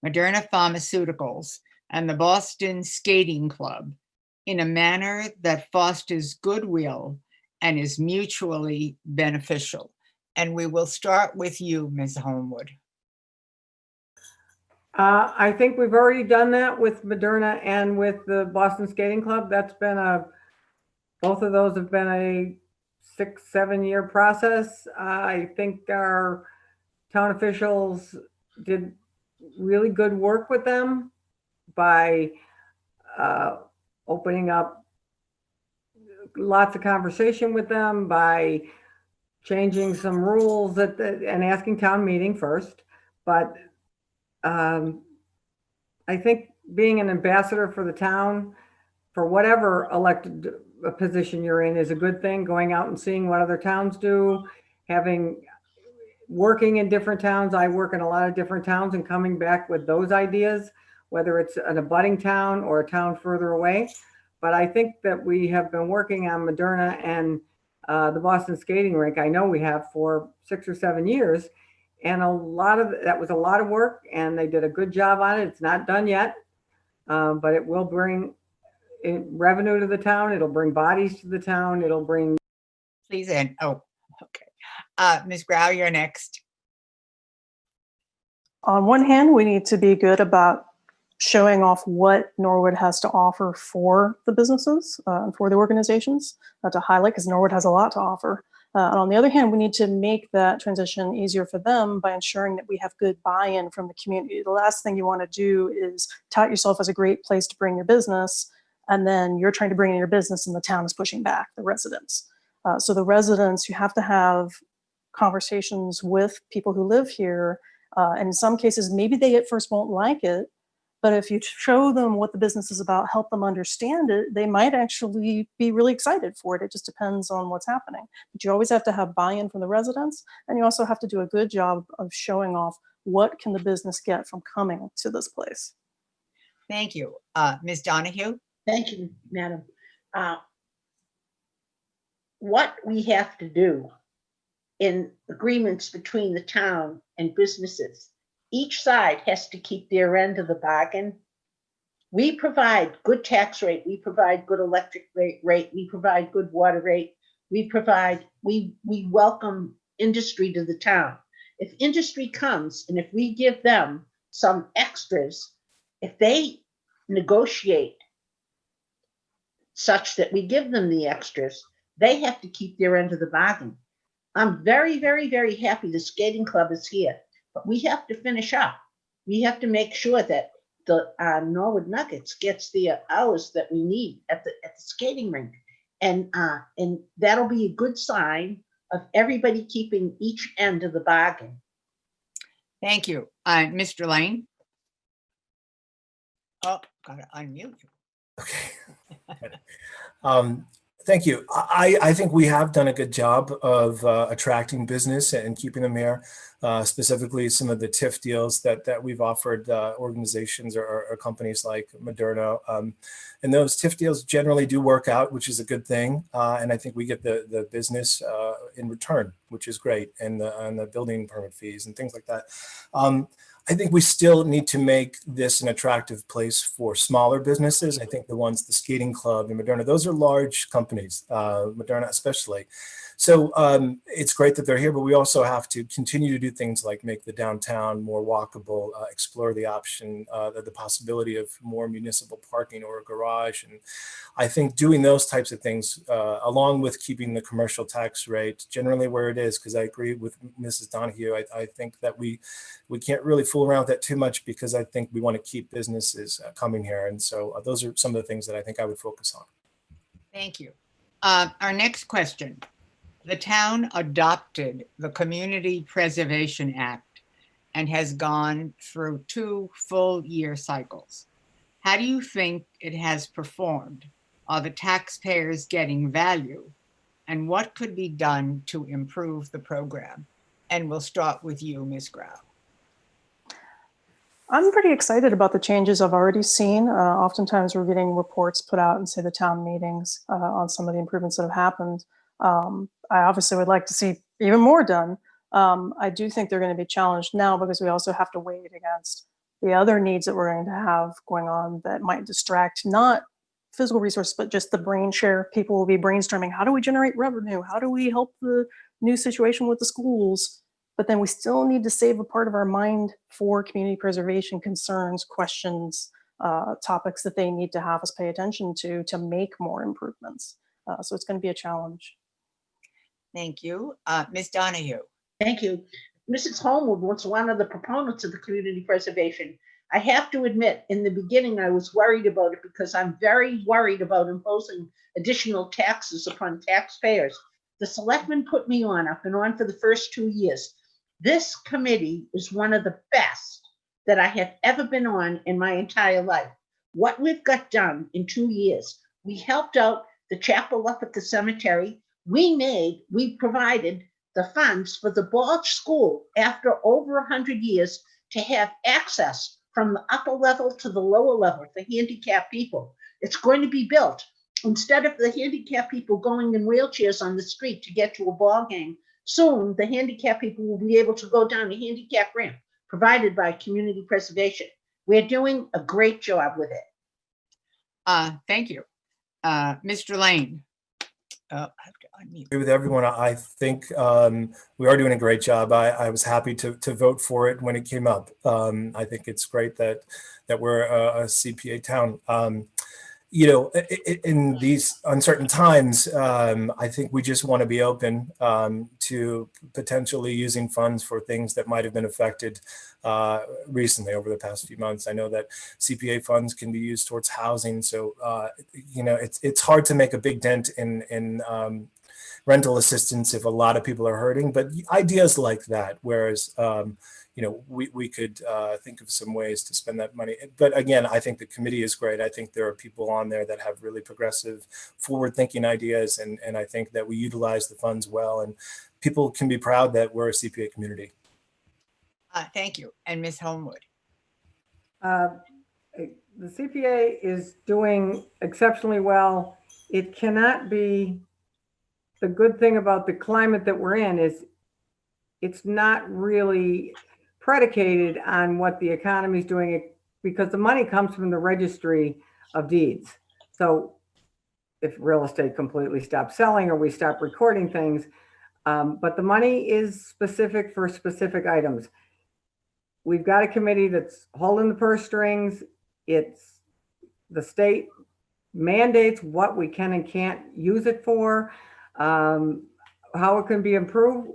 Pharmaceuticals, and the Boston Skating Club in a manner that fosters goodwill and is mutually beneficial? And we will start with you, Ms. Homewood. I think we've already done that with Moderna and with the Boston Skating Club. Both of those have been a 6-7 year process. I think our town officials did really good work with them by opening up lots of conversation with them, by changing some rules and asking town meeting first. But I think being an ambassador for the town, for whatever elected position you're in, is a good thing. Going out and seeing what other towns do, working in different towns. I work in a lot of different towns, and coming back with those ideas, whether it's an abutting town or a town further away. But I think that we have been working on Moderna and the Boston skating rink. I know we have for 6 or 7 years. And that was a lot of work, and they did a good job on it. It's not done yet, but it will bring revenue to the town. It'll bring bodies to the town. It'll bring. Please end. Oh, okay. Ms. Grau, you're next. On one hand, we need to be good about showing off what Norwood has to offer for the businesses and for the organizations to highlight, because Norwood has a lot to offer. And on the other hand, we need to make that transition easier for them by ensuring that we have good buy-in from the community. The last thing you want to do is tout yourself as a great place to bring your business, and then you're trying to bring in your business and the town is pushing back, the residents. So the residents, you have to have conversations with people who live here. And in some cases, maybe they at first won't like it, but if you show them what the business is about, help them understand it, they might actually be really excited for it. It just depends on what's happening. But you always have to have buy-in from the residents, and you also have to do a good job of showing off what can the business get from coming to this place. Thank you. Ms. Donahue? Thank you, Madam. What we have to do in agreements between the town and businesses, each side has to keep their end of the bargain. We provide good tax rate, we provide good electric rate, we provide good water rate, we welcome industry to the town. If industry comes and if we give them some extras, if they negotiate such that we give them the extras, they have to keep their end of the bargain. I'm very, very, very happy the skating club is here, but we have to finish up. We have to make sure that the Norwood Nuggets gets the hours that we need at the skating rink, and that'll be a good sign of everybody keeping each end of the bargain. Thank you. Mr. Lane? Oh, gotta unmute. Okay. Thank you. I think we have done a good job of attracting business and keeping them here. Specifically, some of the TIF deals that we've offered organizations or companies like Moderna. And those TIF deals generally do work out, which is a good thing. And I think we get the business in return, which is great, and the building permit fees and things like that. I think we still need to make this an attractive place for smaller businesses. I think the skating club and Moderna, those are large companies, Moderna especially. So it's great that they're here, but we also have to continue to do things like make the downtown more walkable, explore the option, the possibility of more municipal parking or a garage. And I think doing those types of things, along with keeping the commercial tax rate generally where it is, because I agree with Mrs. Donahue, I think that we can't really fool around with that too much, because I think we want to keep businesses coming here. And so those are some of the things that I think I would focus on. Thank you. Our next question. The town adopted the Community Preservation Act and has gone through 2 full year cycles. How do you think it has performed? Are the taxpayers getting value? And what could be done to improve the program? And we'll start with you, Ms. Grau. I'm pretty excited about the changes I've already seen. Oftentimes we're getting reports put out in, say, the town meetings on some of the improvements that have happened. I obviously would like to see even more done. I do think they're going to be challenged now because we also have to weigh it against the other needs that we're going to have going on that might distract not physical resources, but just the brain share. People will be brainstorming, how do we generate revenue? How do we help the new situation with the schools? but then we still need to save a part of our mind for community preservation concerns, questions, topics that they need to have us pay attention to make more improvements. So it's going to be a challenge. Thank you. Ms. Donahue. Thank you. Mrs. Homewood was one of the proponents of the community preservation. I have to admit, in the beginning, I was worried about it because I'm very worried about imposing additional taxes upon taxpayers. The selectmen put me on. I've been on for the first 2 years. This committee is one of the best that I have ever been on in my entire life. What we've got done in 2 years, we helped out the chapel up at the cemetery. We provided the funds for the Balch School after over 100 years to have access from the upper level to the lower level for handicapped people. It's going to be built. Instead of the handicapped people going in wheelchairs on the street to get to a ball game, soon the handicapped people will be able to go down a handicap ramp provided by community preservation. We're doing a great job with it. Thank you. Mr. Lane. I have to unmute. Agree with everyone. I think we are doing a great job. I was happy to vote for it when it came up. I think it's great that we're a CPA town. In these uncertain times, I think we just want to be open to potentially using funds for things that might have been affected recently over the past few months. I know that CPA funds can be used towards housing. So, it's hard to make a big dent in rental assistance if a lot of people are hurting, but ideas like that, whereas, we could think of some ways to spend that money. But again, I think the committee is great. I think there are people on there that have really progressive, forward-thinking ideas, and I think that we utilize the funds well, and people can be proud that we're a CPA community. Thank you. And Ms. Homewood. The CPA is doing exceptionally well. It cannot be, the good thing about the climate that we're in is it's not really predicated on what the economy is doing, because the money comes from the registry of deeds. So if real estate completely stops selling or we stop recording things, but the money is specific for specific items. We've got a committee that's holding the purse strings. It's the state mandates what we can and can't use it for, how it can be improved.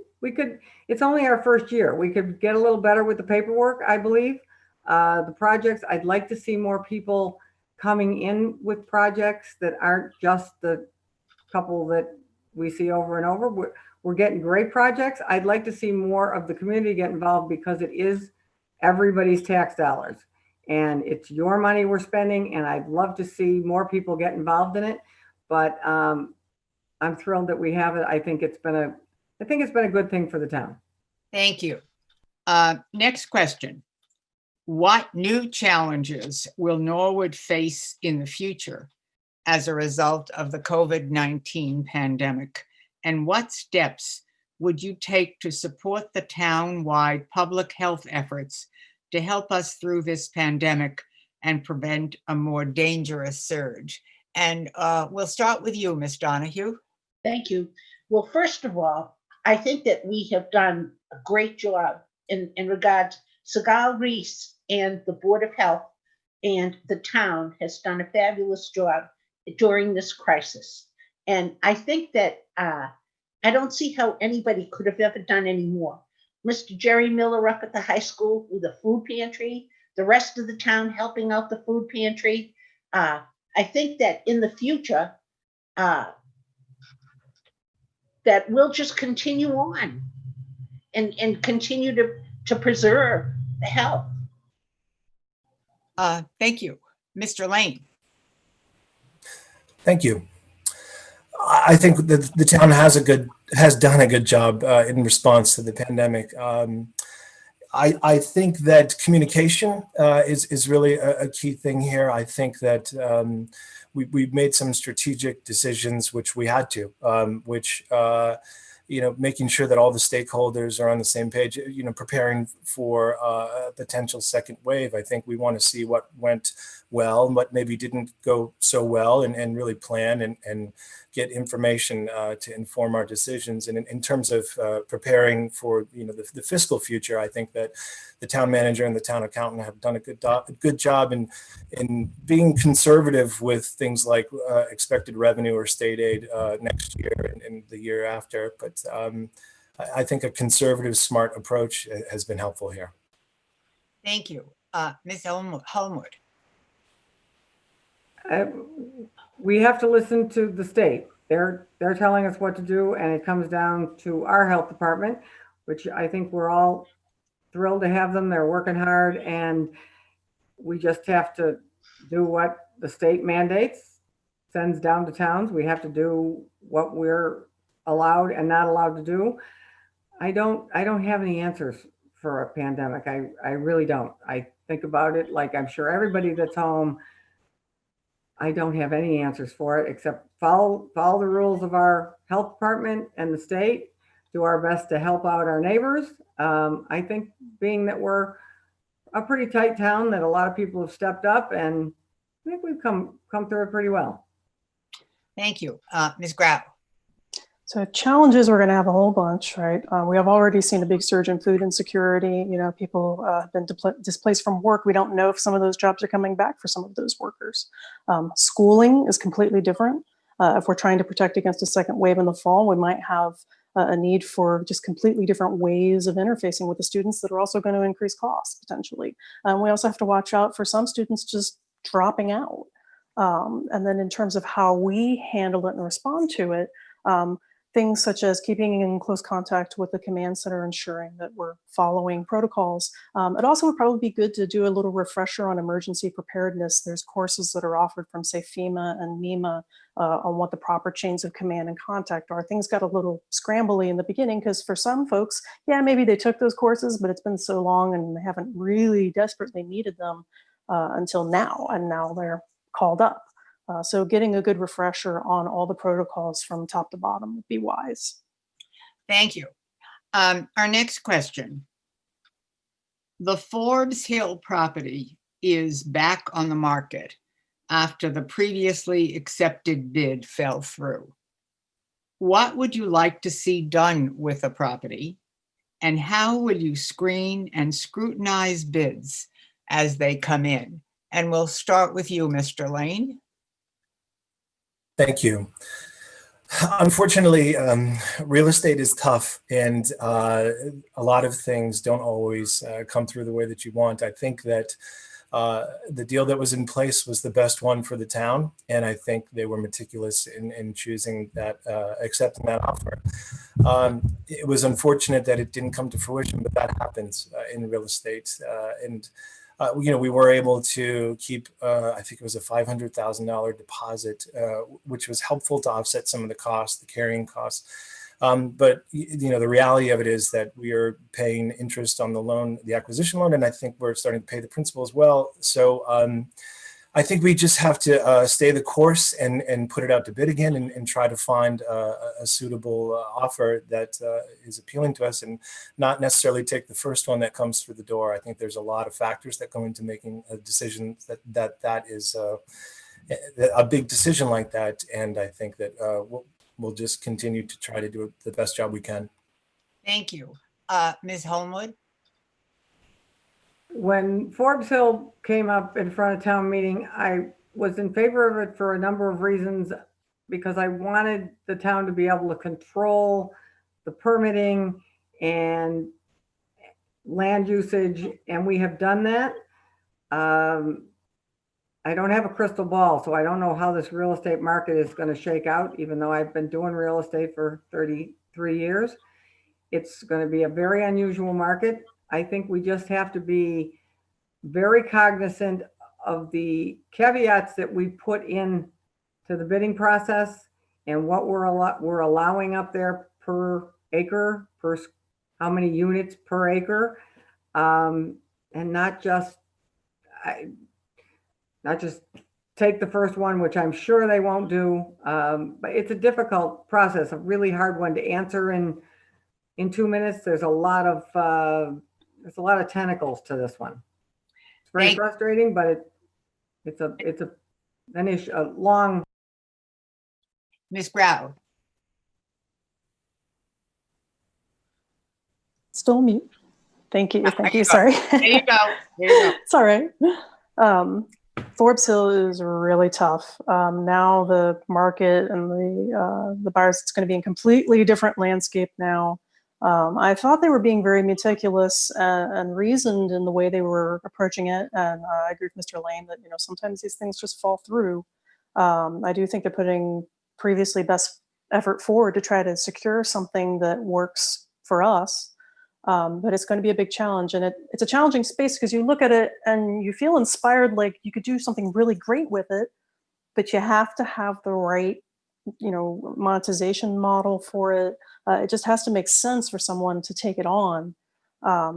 It's only our first year. We could get a little better with the paperwork, I believe. The projects, I'd like to see more people coming in with projects that aren't just the couple that we see over and over. We're getting great projects. I'd like to see more of the community get involved, because it is everybody's tax dollars and it's your money we're spending. And I'd love to see more people get involved in it, but I'm thrilled that we have it. I think it's been a good thing for the town. Thank you. Next question. What new challenges will Norwood face in the future as a result of the COVID-19 pandemic? And what steps would you take to support the town-wide public health efforts to help us through this pandemic and prevent a more dangerous surge? And we'll start with you, Ms. Donahue. Thank you. Well, first of all, I think that we have done a great job in regards. Sigal Reese and the Board of Health and the town has done a fabulous job during this crisis. And I think that I don't see how anybody could have ever done any more. Mr. Jerry Miller up at the high school with the food pantry, the rest of the town helping out the food pantry. I think that in the future, that we'll just continue on and continue to preserve the health. Thank you. Mr. Lane. Thank you. I think that the town has done a good job in response to the pandemic. I think that communication is really a key thing here. I think that we've made some strategic decisions, which we had to, making sure that all the stakeholders are on the same page, preparing for a potential second wave. I think we want to see what went well, but maybe didn't go so well, and really plan and get information to inform our decisions. And in terms of preparing for the fiscal future, I think that the town manager and the town accountant have done a good job in being conservative with things like expected revenue or state aid next year and the year after. But I think a conservative, smart approach has been helpful here. Thank you. Ms. Homewood. We have to listen to the state. They're telling us what to do, and it comes down to our health department, which I think we're all thrilled to have them. They're working hard, and we just have to do what the state mandates, sends down to towns. We have to do what we're allowed and not allowed to do. I don't have any answers for a pandemic. I really don't. I think about it like I'm sure everybody that's home. I don't have any answers for it except follow the rules of our health department and the state, do our best to help out our neighbors. I think being that we're a pretty tight town, that a lot of people have stepped up, and I think we've come through it pretty well. Thank you. Ms. Grau. So challenges, we're going to have a whole bunch, right? We have already seen a big surge in food insecurity. People have been displaced from work. We don't know if some of those jobs are coming back for some of those workers. Schooling is completely different. If we're trying to protect against a second wave in the fall, we might have a need for just completely different ways of interfacing with the students that are also going to increase costs potentially. We also have to watch out for some students just dropping out. And then in terms of how we handle it and respond to it, things such as keeping in close contact with the command center, ensuring that we're following protocols. It also would probably be good to do a little refresher on emergency preparedness. There's courses that are offered from, say, FEMA and MEMA on what the proper chains of command and contact are. Things got a little scrambly in the beginning because for some folks, yeah, maybe they took those courses, but it's been so long and they haven't really desperately needed them until now, and now they're called up. So getting a good refresher on all the protocols from top to bottom would be wise. Thank you. Our next question. The Forbes Hill property is back on the market after the previously accepted bid fell through. What would you like to see done with the property? And how will you screen and scrutinize bids as they come in? And we'll start with you, Mr. Lane. Thank you. Unfortunately, real estate is tough, and a lot of things don't always come through the way that you want. I think that the deal that was in place was the best one for the town, and I think they were meticulous in choosing that, accepting that offer. It was unfortunate that it didn't come to fruition, but that happens in real estate. We were able to keep, I think it was a $500,000 deposit, which was helpful to offset some of the costs, the carrying costs. But the reality of it is that we are paying interest on the loan, the acquisition loan, and I think we're starting to pay the principal as well. So I think we just have to stay the course and put it out to bid again and try to find a suitable offer that is appealing to us, and not necessarily take the first one that comes through the door. I think there's a lot of factors that go into making a decision that is a big decision like that. And I think that we'll just continue to try to do the best job we can. Thank you. Ms. Homewood? When Forbes Hill came up in front of town meeting, I was in favor of it for a number of reasons, because I wanted the town to be able to control the permitting and land usage, and we have done that. I don't have a crystal ball, so I don't know how this real estate market is going to shake out, even though I've been doing real estate for 33 years. It's going to be a very unusual market. I think we just have to be very cognizant of the caveats that we put in to the bidding process and what we're allowing up there per acre, per how many units per acre, and not just take the first one, which I'm sure they won't do. But it's a difficult process, a really hard one to answer in 2 minutes. There's a lot of tentacles to this one. It's very frustrating, but It's an issue, a long. Ms. Grau. Still mute. Thank you. There Thank you you. go. Sorry. There you go. There you go. It's all right. Forbes Hill is really tough. Now the market and the buyers, it's going to be a completely different landscape now. I thought they were being very meticulous and reasoned in the way they were approaching it, and I agree with Mr. Lane that sometimes these things just fall through. I do think they're putting previously best effort forward to try to secure something that works for us. But it's going to be a big challenge, and it's a challenging space because you look at it and you feel inspired, like you could do something really great with it, but you have to have the right, monetization model for it. It just has to make sense for someone to take it on.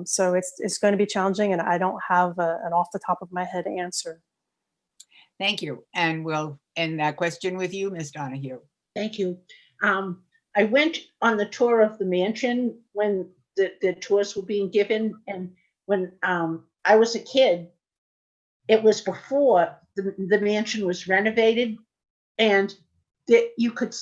So it's going to be challenging, and I don't have an off the top of my head answer. Thank you. And we'll end that question with you, Ms. Donahue. Thank you. I went on the tour of the mansion when the tours were being given, and when I was a kid, it was before the mansion was renovated, and you could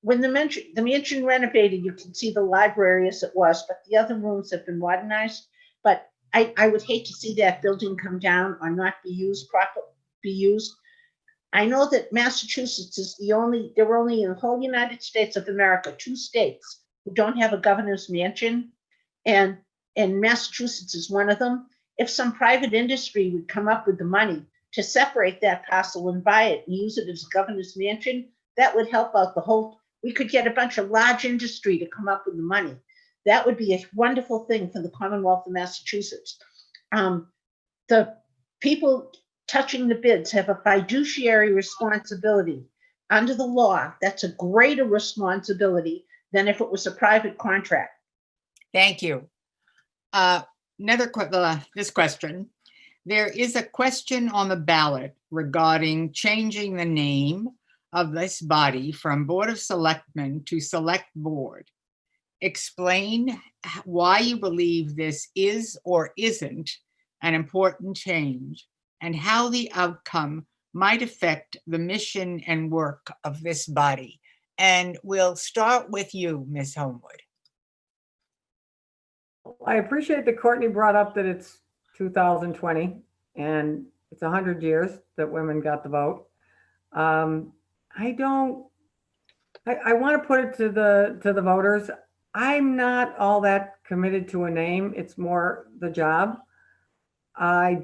when the mansion renovated, you can see the library as it was, but the other rooms have been modernized. But I would hate to see that building come down or not be used properly. I know that Massachusetts is there were only in the whole United States of America 2 states who don't have a governor's mansion, and Massachusetts is one of them. If some private industry would come up with the money to separate that parcel and buy it and use it as a governor's mansion, that would help out the whole. We could get a bunch of large industry to come up with the money. That would be a wonderful thing for the Commonwealth of Massachusetts. The people touching the bids have a fiduciary responsibility under the law. That's a greater responsibility than if it was a private contract. Thank you. This question. There is a question on the ballot regarding changing the name of this body from Board of Selectmen to Select Board. Explain why you believe this is or isn't an important change, and how the outcome might affect the mission and work of this body. And we'll start with you, Ms. Homewood. I appreciate that Courtney brought up that it's 2020 and it's 100 years that women got the vote. I want to put it to the voters. I'm not all that committed to a name. It's more the job. I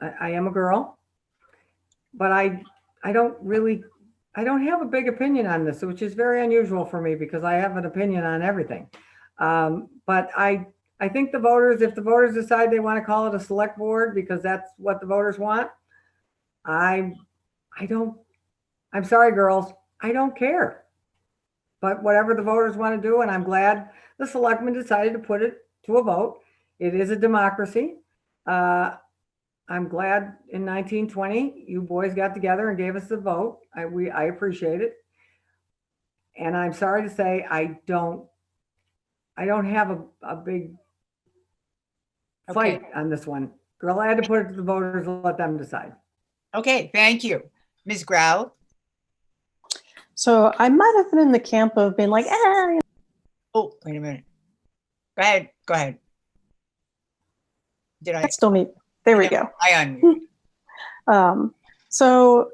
am a girl, but I don't have a big opinion on this, which is very unusual for me because I have an opinion on everything. But I think the voters, if the voters decide they want to call it a select board because that's what the voters want, I'm sorry, girls, I don't care. But whatever the voters want to do, and I'm glad the selectmen decided to put it to a vote. It is a democracy. I'm glad in 1920 you boys got together and gave us the vote. I appreciate it. And I'm sorry to say I don't have a big fight on this one. Girl, I had to put it to the voters and let them decide. Okay, thank you. Ms. Grau? So I might have been in the camp of being like, Oh, wait a minute. Go ahead. Did I? still me. There we go. I unmuted. So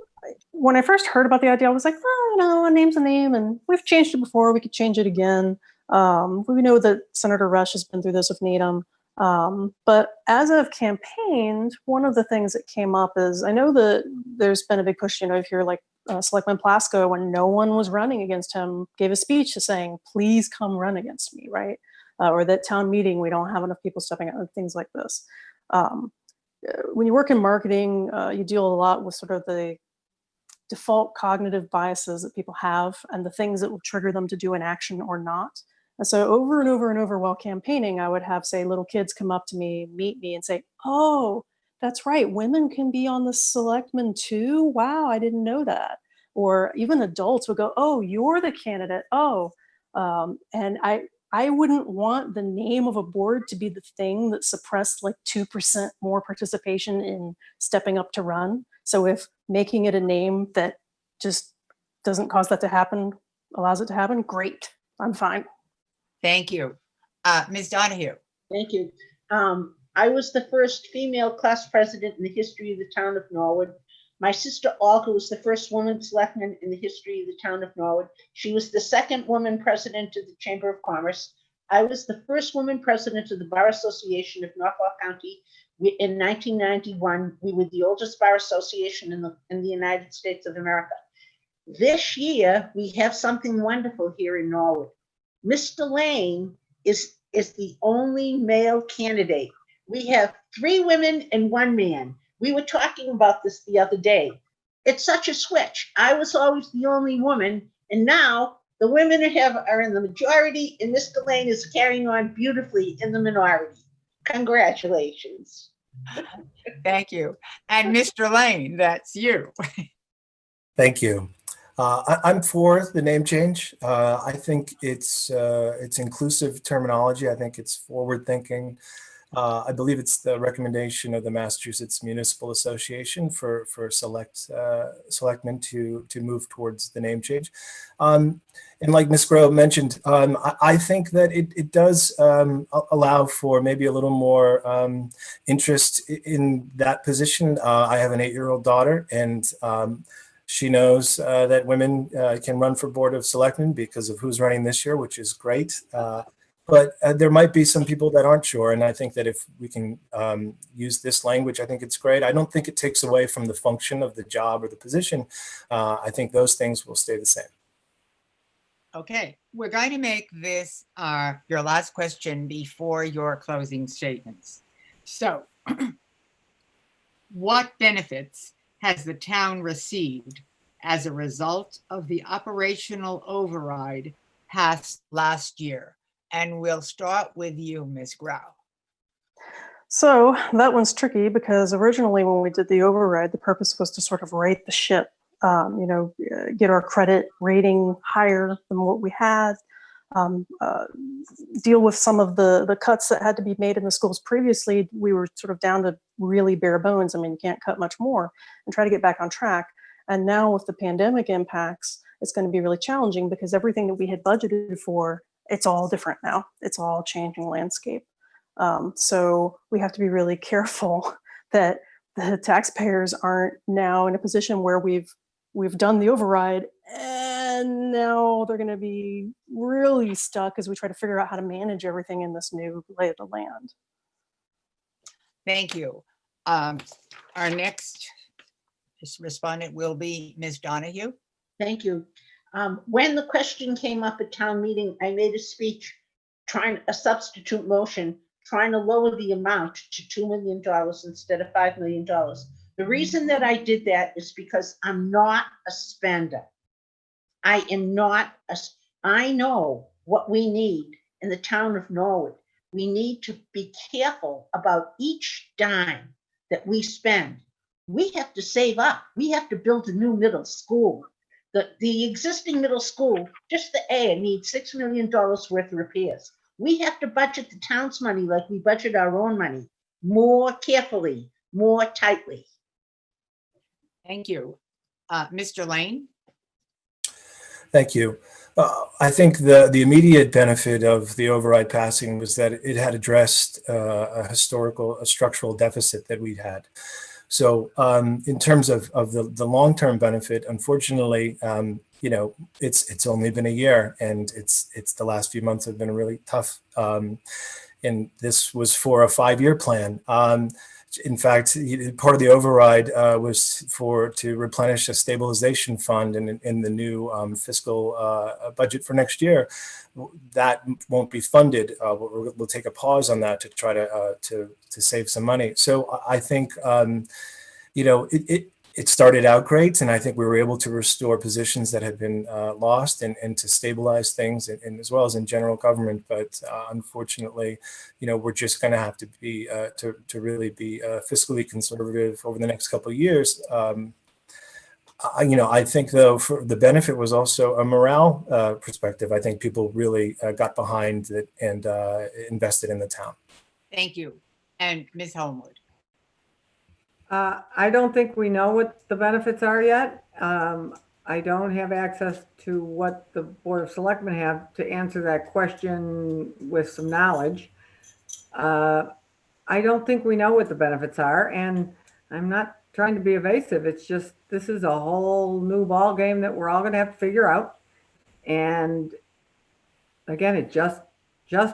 when I first heard about the idea, I was like, a name's a name, and we've changed it before. We could change it again. We know that Senator Rush has been through this with Needham. But as I've campaigned, one of the things that came up is I know that there's been a big push, if you're like Selectman Plasko, when no one was running against him, gave a speech saying, please come run against me, right? Or that town meeting, we don't have enough people stepping out, and things like this. When you work in marketing, you deal a lot with sort of the default cognitive biases that people have and the things that will trigger them to do an action or not. And so over and over and over while campaigning, I would have, say, little kids come up to me, meet me and say, oh, that's right, women can be on the selectmen too? Wow, I didn't know that. Or even adults would go, oh, you're the candidate. Oh, and I I wouldn't want the name of a board to be the thing that suppressed like 2% more participation in stepping up to run. So if making it a name that just doesn't cause that to happen, allows it to happen, great, I'm fine. Thank you. Ms. Donahue. Thank you. I was the first female class president in the history of the town of Norwood. My sister Olga was the first woman selectman in the history of the town of Norwood. She was the second woman president of the Chamber of Commerce. I was the first woman president of the Bar Association of Norfolk County. In 1991, we were the oldest bar association in the United States of America. This year, we have something wonderful here in Norwood. Mr. Lane is the only male candidate. We have 3 women and 1 man. We were talking about this the other day. It's such a switch. I was always the only woman, and now the women are in the majority, and Mr. Lane is carrying on beautifully in the minority. Congratulations. Thank you. And Mr. Lane, that's you. Thank you. I'm for the name change. I think it's inclusive terminology. I think it's forward thinking. I believe it's the recommendation of the Massachusetts Municipal Association for selectmen to move towards the name change. And like Ms. Groh mentioned, I think that it does allow for maybe a little more interest in that position. I have an 8-year-old daughter, and she knows that women can run for Board of Selectmen because of who's running this year, which is great. But there might be some people that aren't sure. And I think that if we can use this language, I think it's great. I don't think it takes away from the function of the job or the position. I think those things will stay the same. Okay, we're going to make this your last question before your closing statements. So what benefits has the town received as a result of the operational override passed last year? And we'll start with you, Ms. Grau. So that one's tricky because originally when we did the override, the purpose was to sort of right the ship, get our credit rating higher than what we had, deal with some of the cuts that had to be made in the schools previously. We were sort of down to really bare bones. I mean, you can't cut much more, and try to get back on track. And now with the pandemic impacts, it's going to be really challenging because everything that we had budgeted for, it's all different now. It's all changing landscape. So we have to be really careful that the taxpayers aren't now in a position where we've done the override and now they're going to be really stuck as we try to figure out how to manage everything in this new lay of the land. Thank you. Our next respondent will be Ms. Donahue. Thank you. When the question came up at town meeting, I made a speech a substitute motion, trying to lower the amount to $2 million instead of $5 million. The reason that I did that is because I'm not a spender. I know what we need in the town of Norwood. We need to be careful about each dime that we spend. We have to save up. We have to build a new middle school. The existing middle school, just the A, needs $6 million worth of repairs. We have to budget the town's money like we budget our own money, more carefully, more tightly. Thank you. Mr. Lane? Thank you. I think the immediate benefit of the override passing was that it had addressed a structural deficit that we'd had. So in terms of the long-term benefit, unfortunately, it's only been a year, and it's the last few months have been really tough. And this was for a 5-year plan. In fact, part of the override was to replenish a stabilization fund in the new fiscal budget for next year. That won't be funded. We'll take a pause on that to try to save some money. So I think it started out great, and I think we were able to restore positions that had been lost and to stabilize things, and as well as in general government. But unfortunately, we're just going to have to be to really be fiscally conservative over the next couple of years. I think though, for the benefit was also a morale perspective. I think people really got behind it and invested in the town. Thank you. And Ms. Homewood. I don't think we know what the benefits are yet. I don't have access to what the Board of Selectmen have to answer that question with some knowledge. I don't think we know what the benefits are, and I'm not trying to be evasive. It's just, this is a whole new ball game that we're all going to have to figure out. And again, it just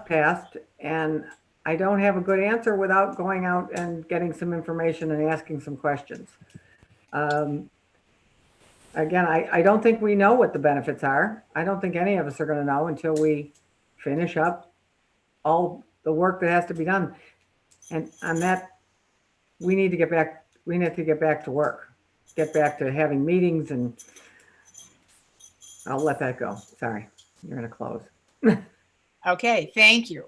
passed, and I don't have a good answer without going out and getting some information and asking some questions. Again, I don't think we know what the benefits are. I don't think any of us are going to know until we finish up all the work that has to be done. And on that, we need to get back. We need to get back to work, get back to having meetings, and I'll let that go. Sorry, you're going to close. Okay, thank you.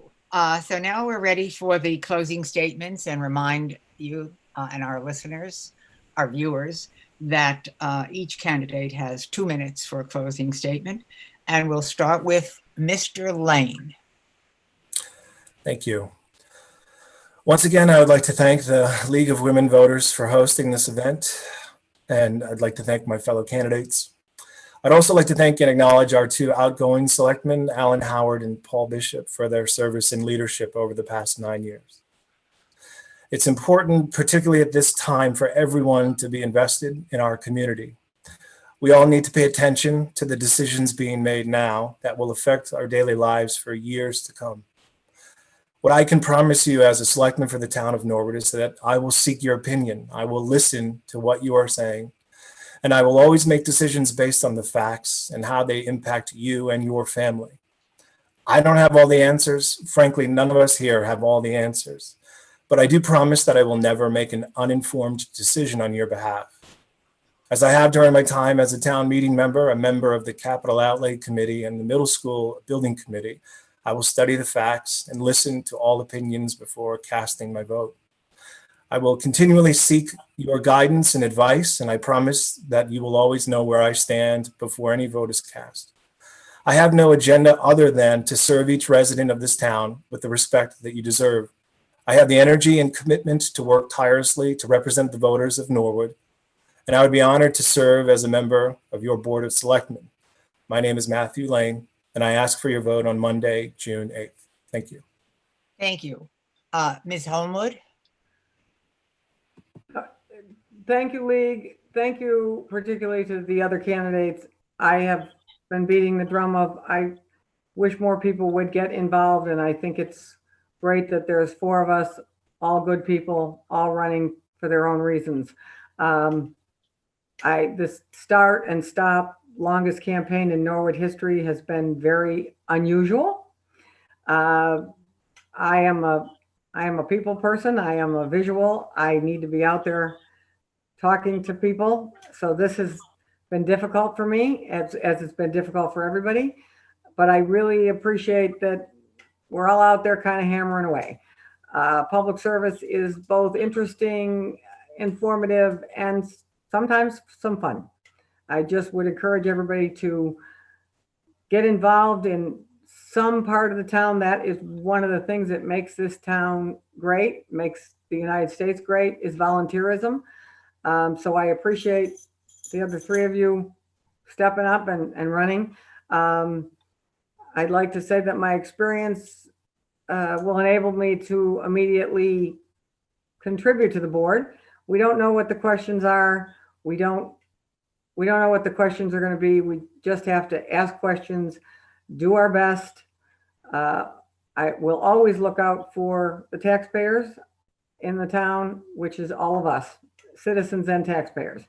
So now we're ready for the closing statements, and remind you and our listeners, our viewers, that each candidate has 2 minutes for a closing statement. And we'll start with Mr. Lane. Thank you. Once again, I would like to thank the League of Women Voters for hosting this event, and I'd like to thank my fellow candidates. I'd also like to thank and acknowledge our 2 outgoing selectmen, Alan Howard and Paul Bishop, for their service and leadership over the past 9 years. It's important, particularly at this time, for everyone to be invested in our community. We all need to pay attention to the decisions being made now that will affect our daily lives for years to come. What I can promise you as a selectman for the town of Norwood is that I will seek your opinion. I will listen to what you are saying, and I will always make decisions based on the facts and how they impact you and your family. I don't have all the answers. Frankly, none of us here have all the answers, but I do promise that I will never make an uninformed decision on your behalf. As I have during my time as a town meeting member, a member of the Capital Outlay Committee and the Middle School Building Committee, I will study the facts and listen to all opinions before casting my vote. I will continually seek your guidance and advice, and I promise that you will always know where I stand before any vote is cast. I have no agenda other than to serve each resident of this town with the respect that you deserve. I have the energy and commitment to work tirelessly to represent the voters of Norwood, and I would be honored to serve as a member of your Board of Selectmen. My name is Matthew Lane, and I ask for your vote on Monday, June 8th. Thank you. Thank you. Ms. Homewood? Thank you, League. Thank you particularly to the other candidates. I have been beating the drum of, I wish more people would get involved, and I think it's great that there's 4 of us, all good people, all running for their own reasons. This start and stop longest campaign in Norwood history has been very unusual. I am a people person. I am a visual. I need to be out there talking to people. So this has been difficult for me, as it's been difficult for everybody. But I really appreciate that we're all out there kind of hammering away. Public service is both interesting, informative, and sometimes some fun. I just would encourage everybody to get involved in some part of the town. That is one of the things that makes this town great, makes the United States great, is volunteerism. So I appreciate the other 3 of you stepping up and running. I'd like to say that my experience will enable me to immediately contribute to the board. We don't know what the questions are. We don't know what the questions are going to be. We just have to ask questions, do our best. I will always look out for the taxpayers in the town, which is all of us, citizens and taxpayers.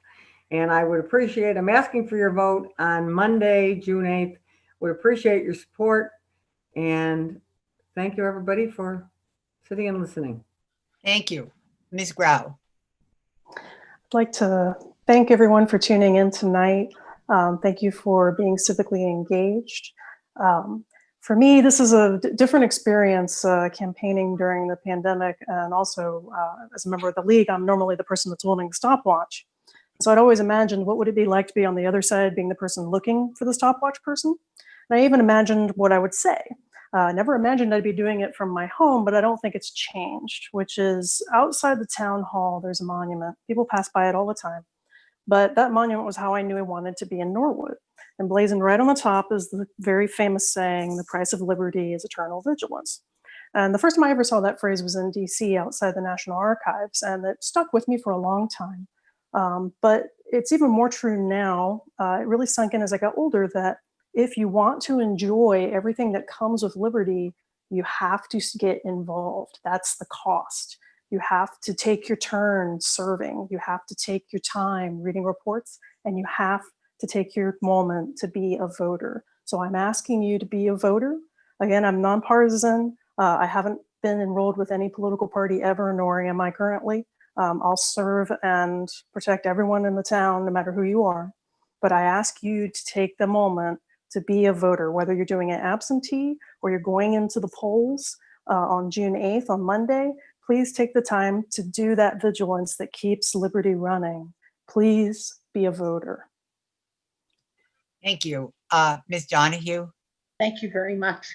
And I would appreciate, I'm asking for your vote on Monday, June 8th. Would appreciate your support. And thank you, everybody, for sitting and listening. Thank you. Ms. Grau? I'd like to thank everyone for tuning in tonight. Thank you for being civically engaged. For me, this is a different experience campaigning during the pandemic, and also as a member of the League, I'm normally the person that's holding the stopwatch. So I'd always imagined what would it be like to be on the other side, being the person looking for the stopwatch person. And I even imagined what I would say. I never imagined I'd be doing it from my home, but I don't think it's changed, which is outside the town hall, there's a monument. People pass by it all the time. But that monument was how I knew I wanted to be in Norwood. Emblazoned right on the top is the very famous saying, "The price of liberty is eternal vigilance." And the first time I ever saw that phrase was in DC outside the National Archives, and it stuck with me for a long time. But it's even more true now. It really sunk in as I got older that if you want to enjoy everything that comes with liberty, you have to get involved. That's the cost. You have to take your turn serving. You have to take your time reading reports, and you have to take your moment to be a voter. So I'm asking you to be a voter. Again, I'm nonpartisan. I haven't been enrolled with any political party ever, nor am I currently. I'll serve and protect everyone in the town, no matter who you are. But I ask you to take the moment to be a voter, whether you're doing it absentee or you're going into the polls on June 8th on Monday. Please take the time to do that vigilance that keeps liberty running. Please be a voter. Thank you. Ms. Donahue? Thank you very much.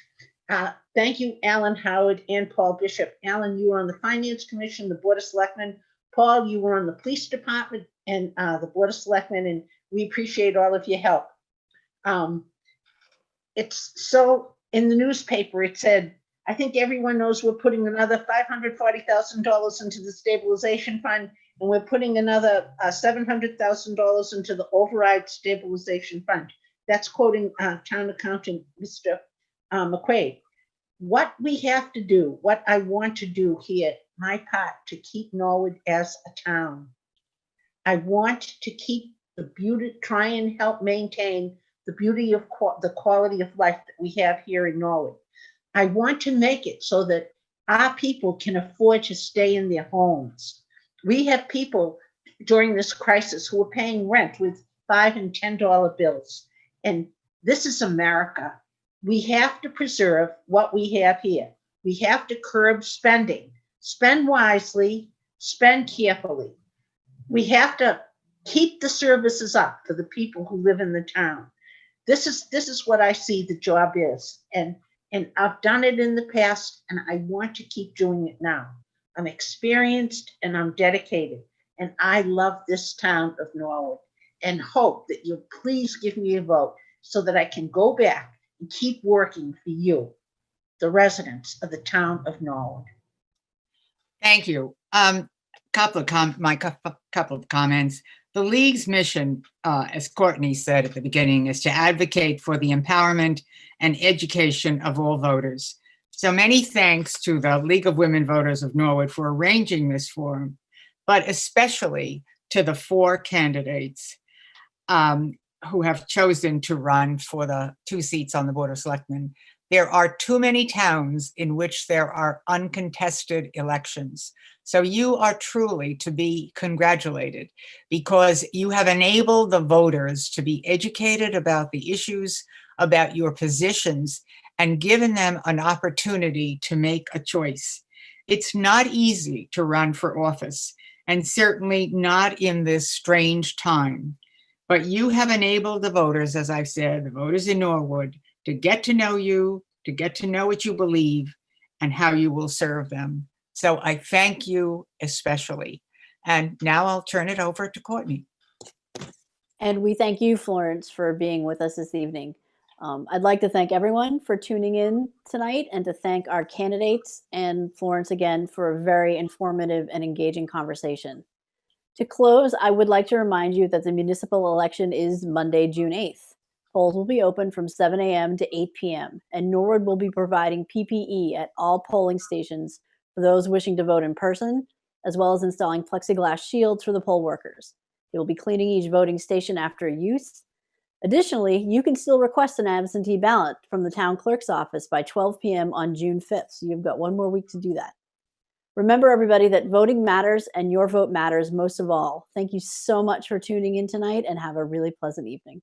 Thank you, Alan Howard and Paul Bishop. Alan, you were on the Finance Commission, the Board of Selectmen. Paul, you were on the Police Department and the Board of Selectmen, and we appreciate all of your help. It's so, in the newspaper, it said, I think everyone knows we're putting another $540,000 into the stabilization fund, and we're putting another $700,000 into the override stabilization fund. That's quoting town accountant, Mr. McQuaid. What we have to do, what I want to do here, my part to keep Norwood as a town. I want to keep the beauty, try and help maintain the beauty of the quality of life that we have here in Norwood. I want to make it so that our people can afford to stay in their homes. We have people during this crisis who are paying rent with $5 and $10 bills. And this is America. We have to preserve what we have here. We have to curb spending. Spend wisely, spend carefully. We have to keep the services up for the people who live in the town. This is what I see the job is. And I've done it in the past, and I want to keep doing it now. I'm experienced and I'm dedicated, and I love this town of Norwood, and hope that you'll please give me a vote so that I can go back and keep working for you, the residents of the town of Norwood. Thank you. Couple of comments. The League's mission, as Courtney said at the beginning, is to advocate for the empowerment and education of all voters. So many thanks to the League of Women Voters of Norwood for arranging this forum, but especially to the 4 candidates who have chosen to run for the 2 seats on the Board of Selectmen. There are too many towns in which there are uncontested elections. So you are truly to be congratulated, because you have enabled the voters to be educated about the issues, about your positions, and given them an opportunity to make a choice. It's not easy to run for office, and certainly not in this strange time. But you have enabled the voters, as I've said, the voters in Norwood, to get to know you, to get to know what you believe and how you will serve them. So I thank you especially. And now I'll turn it over to Courtney. And we thank you, Florence, for being with us this evening. I'd like to thank everyone for tuning in tonight, and to thank our candidates and Florence again for a very informative and engaging conversation. To close, I would like to remind you that the municipal election is Monday, June 8th. Polls will be open from 7 a.m. to 8 p.m., and Norwood will be providing PPE at all polling stations for those wishing to vote in person, as well as installing plexiglass shields for the poll workers. They will be cleaning each voting station after use. Additionally, you can still request an absentee ballot from the town clerk's office by 12 p.m. on June 5th, so you've got one more week to do that. Remember, everybody, that voting matters and your vote matters most of all. Thank you so much for tuning in tonight, and have a really pleasant evening.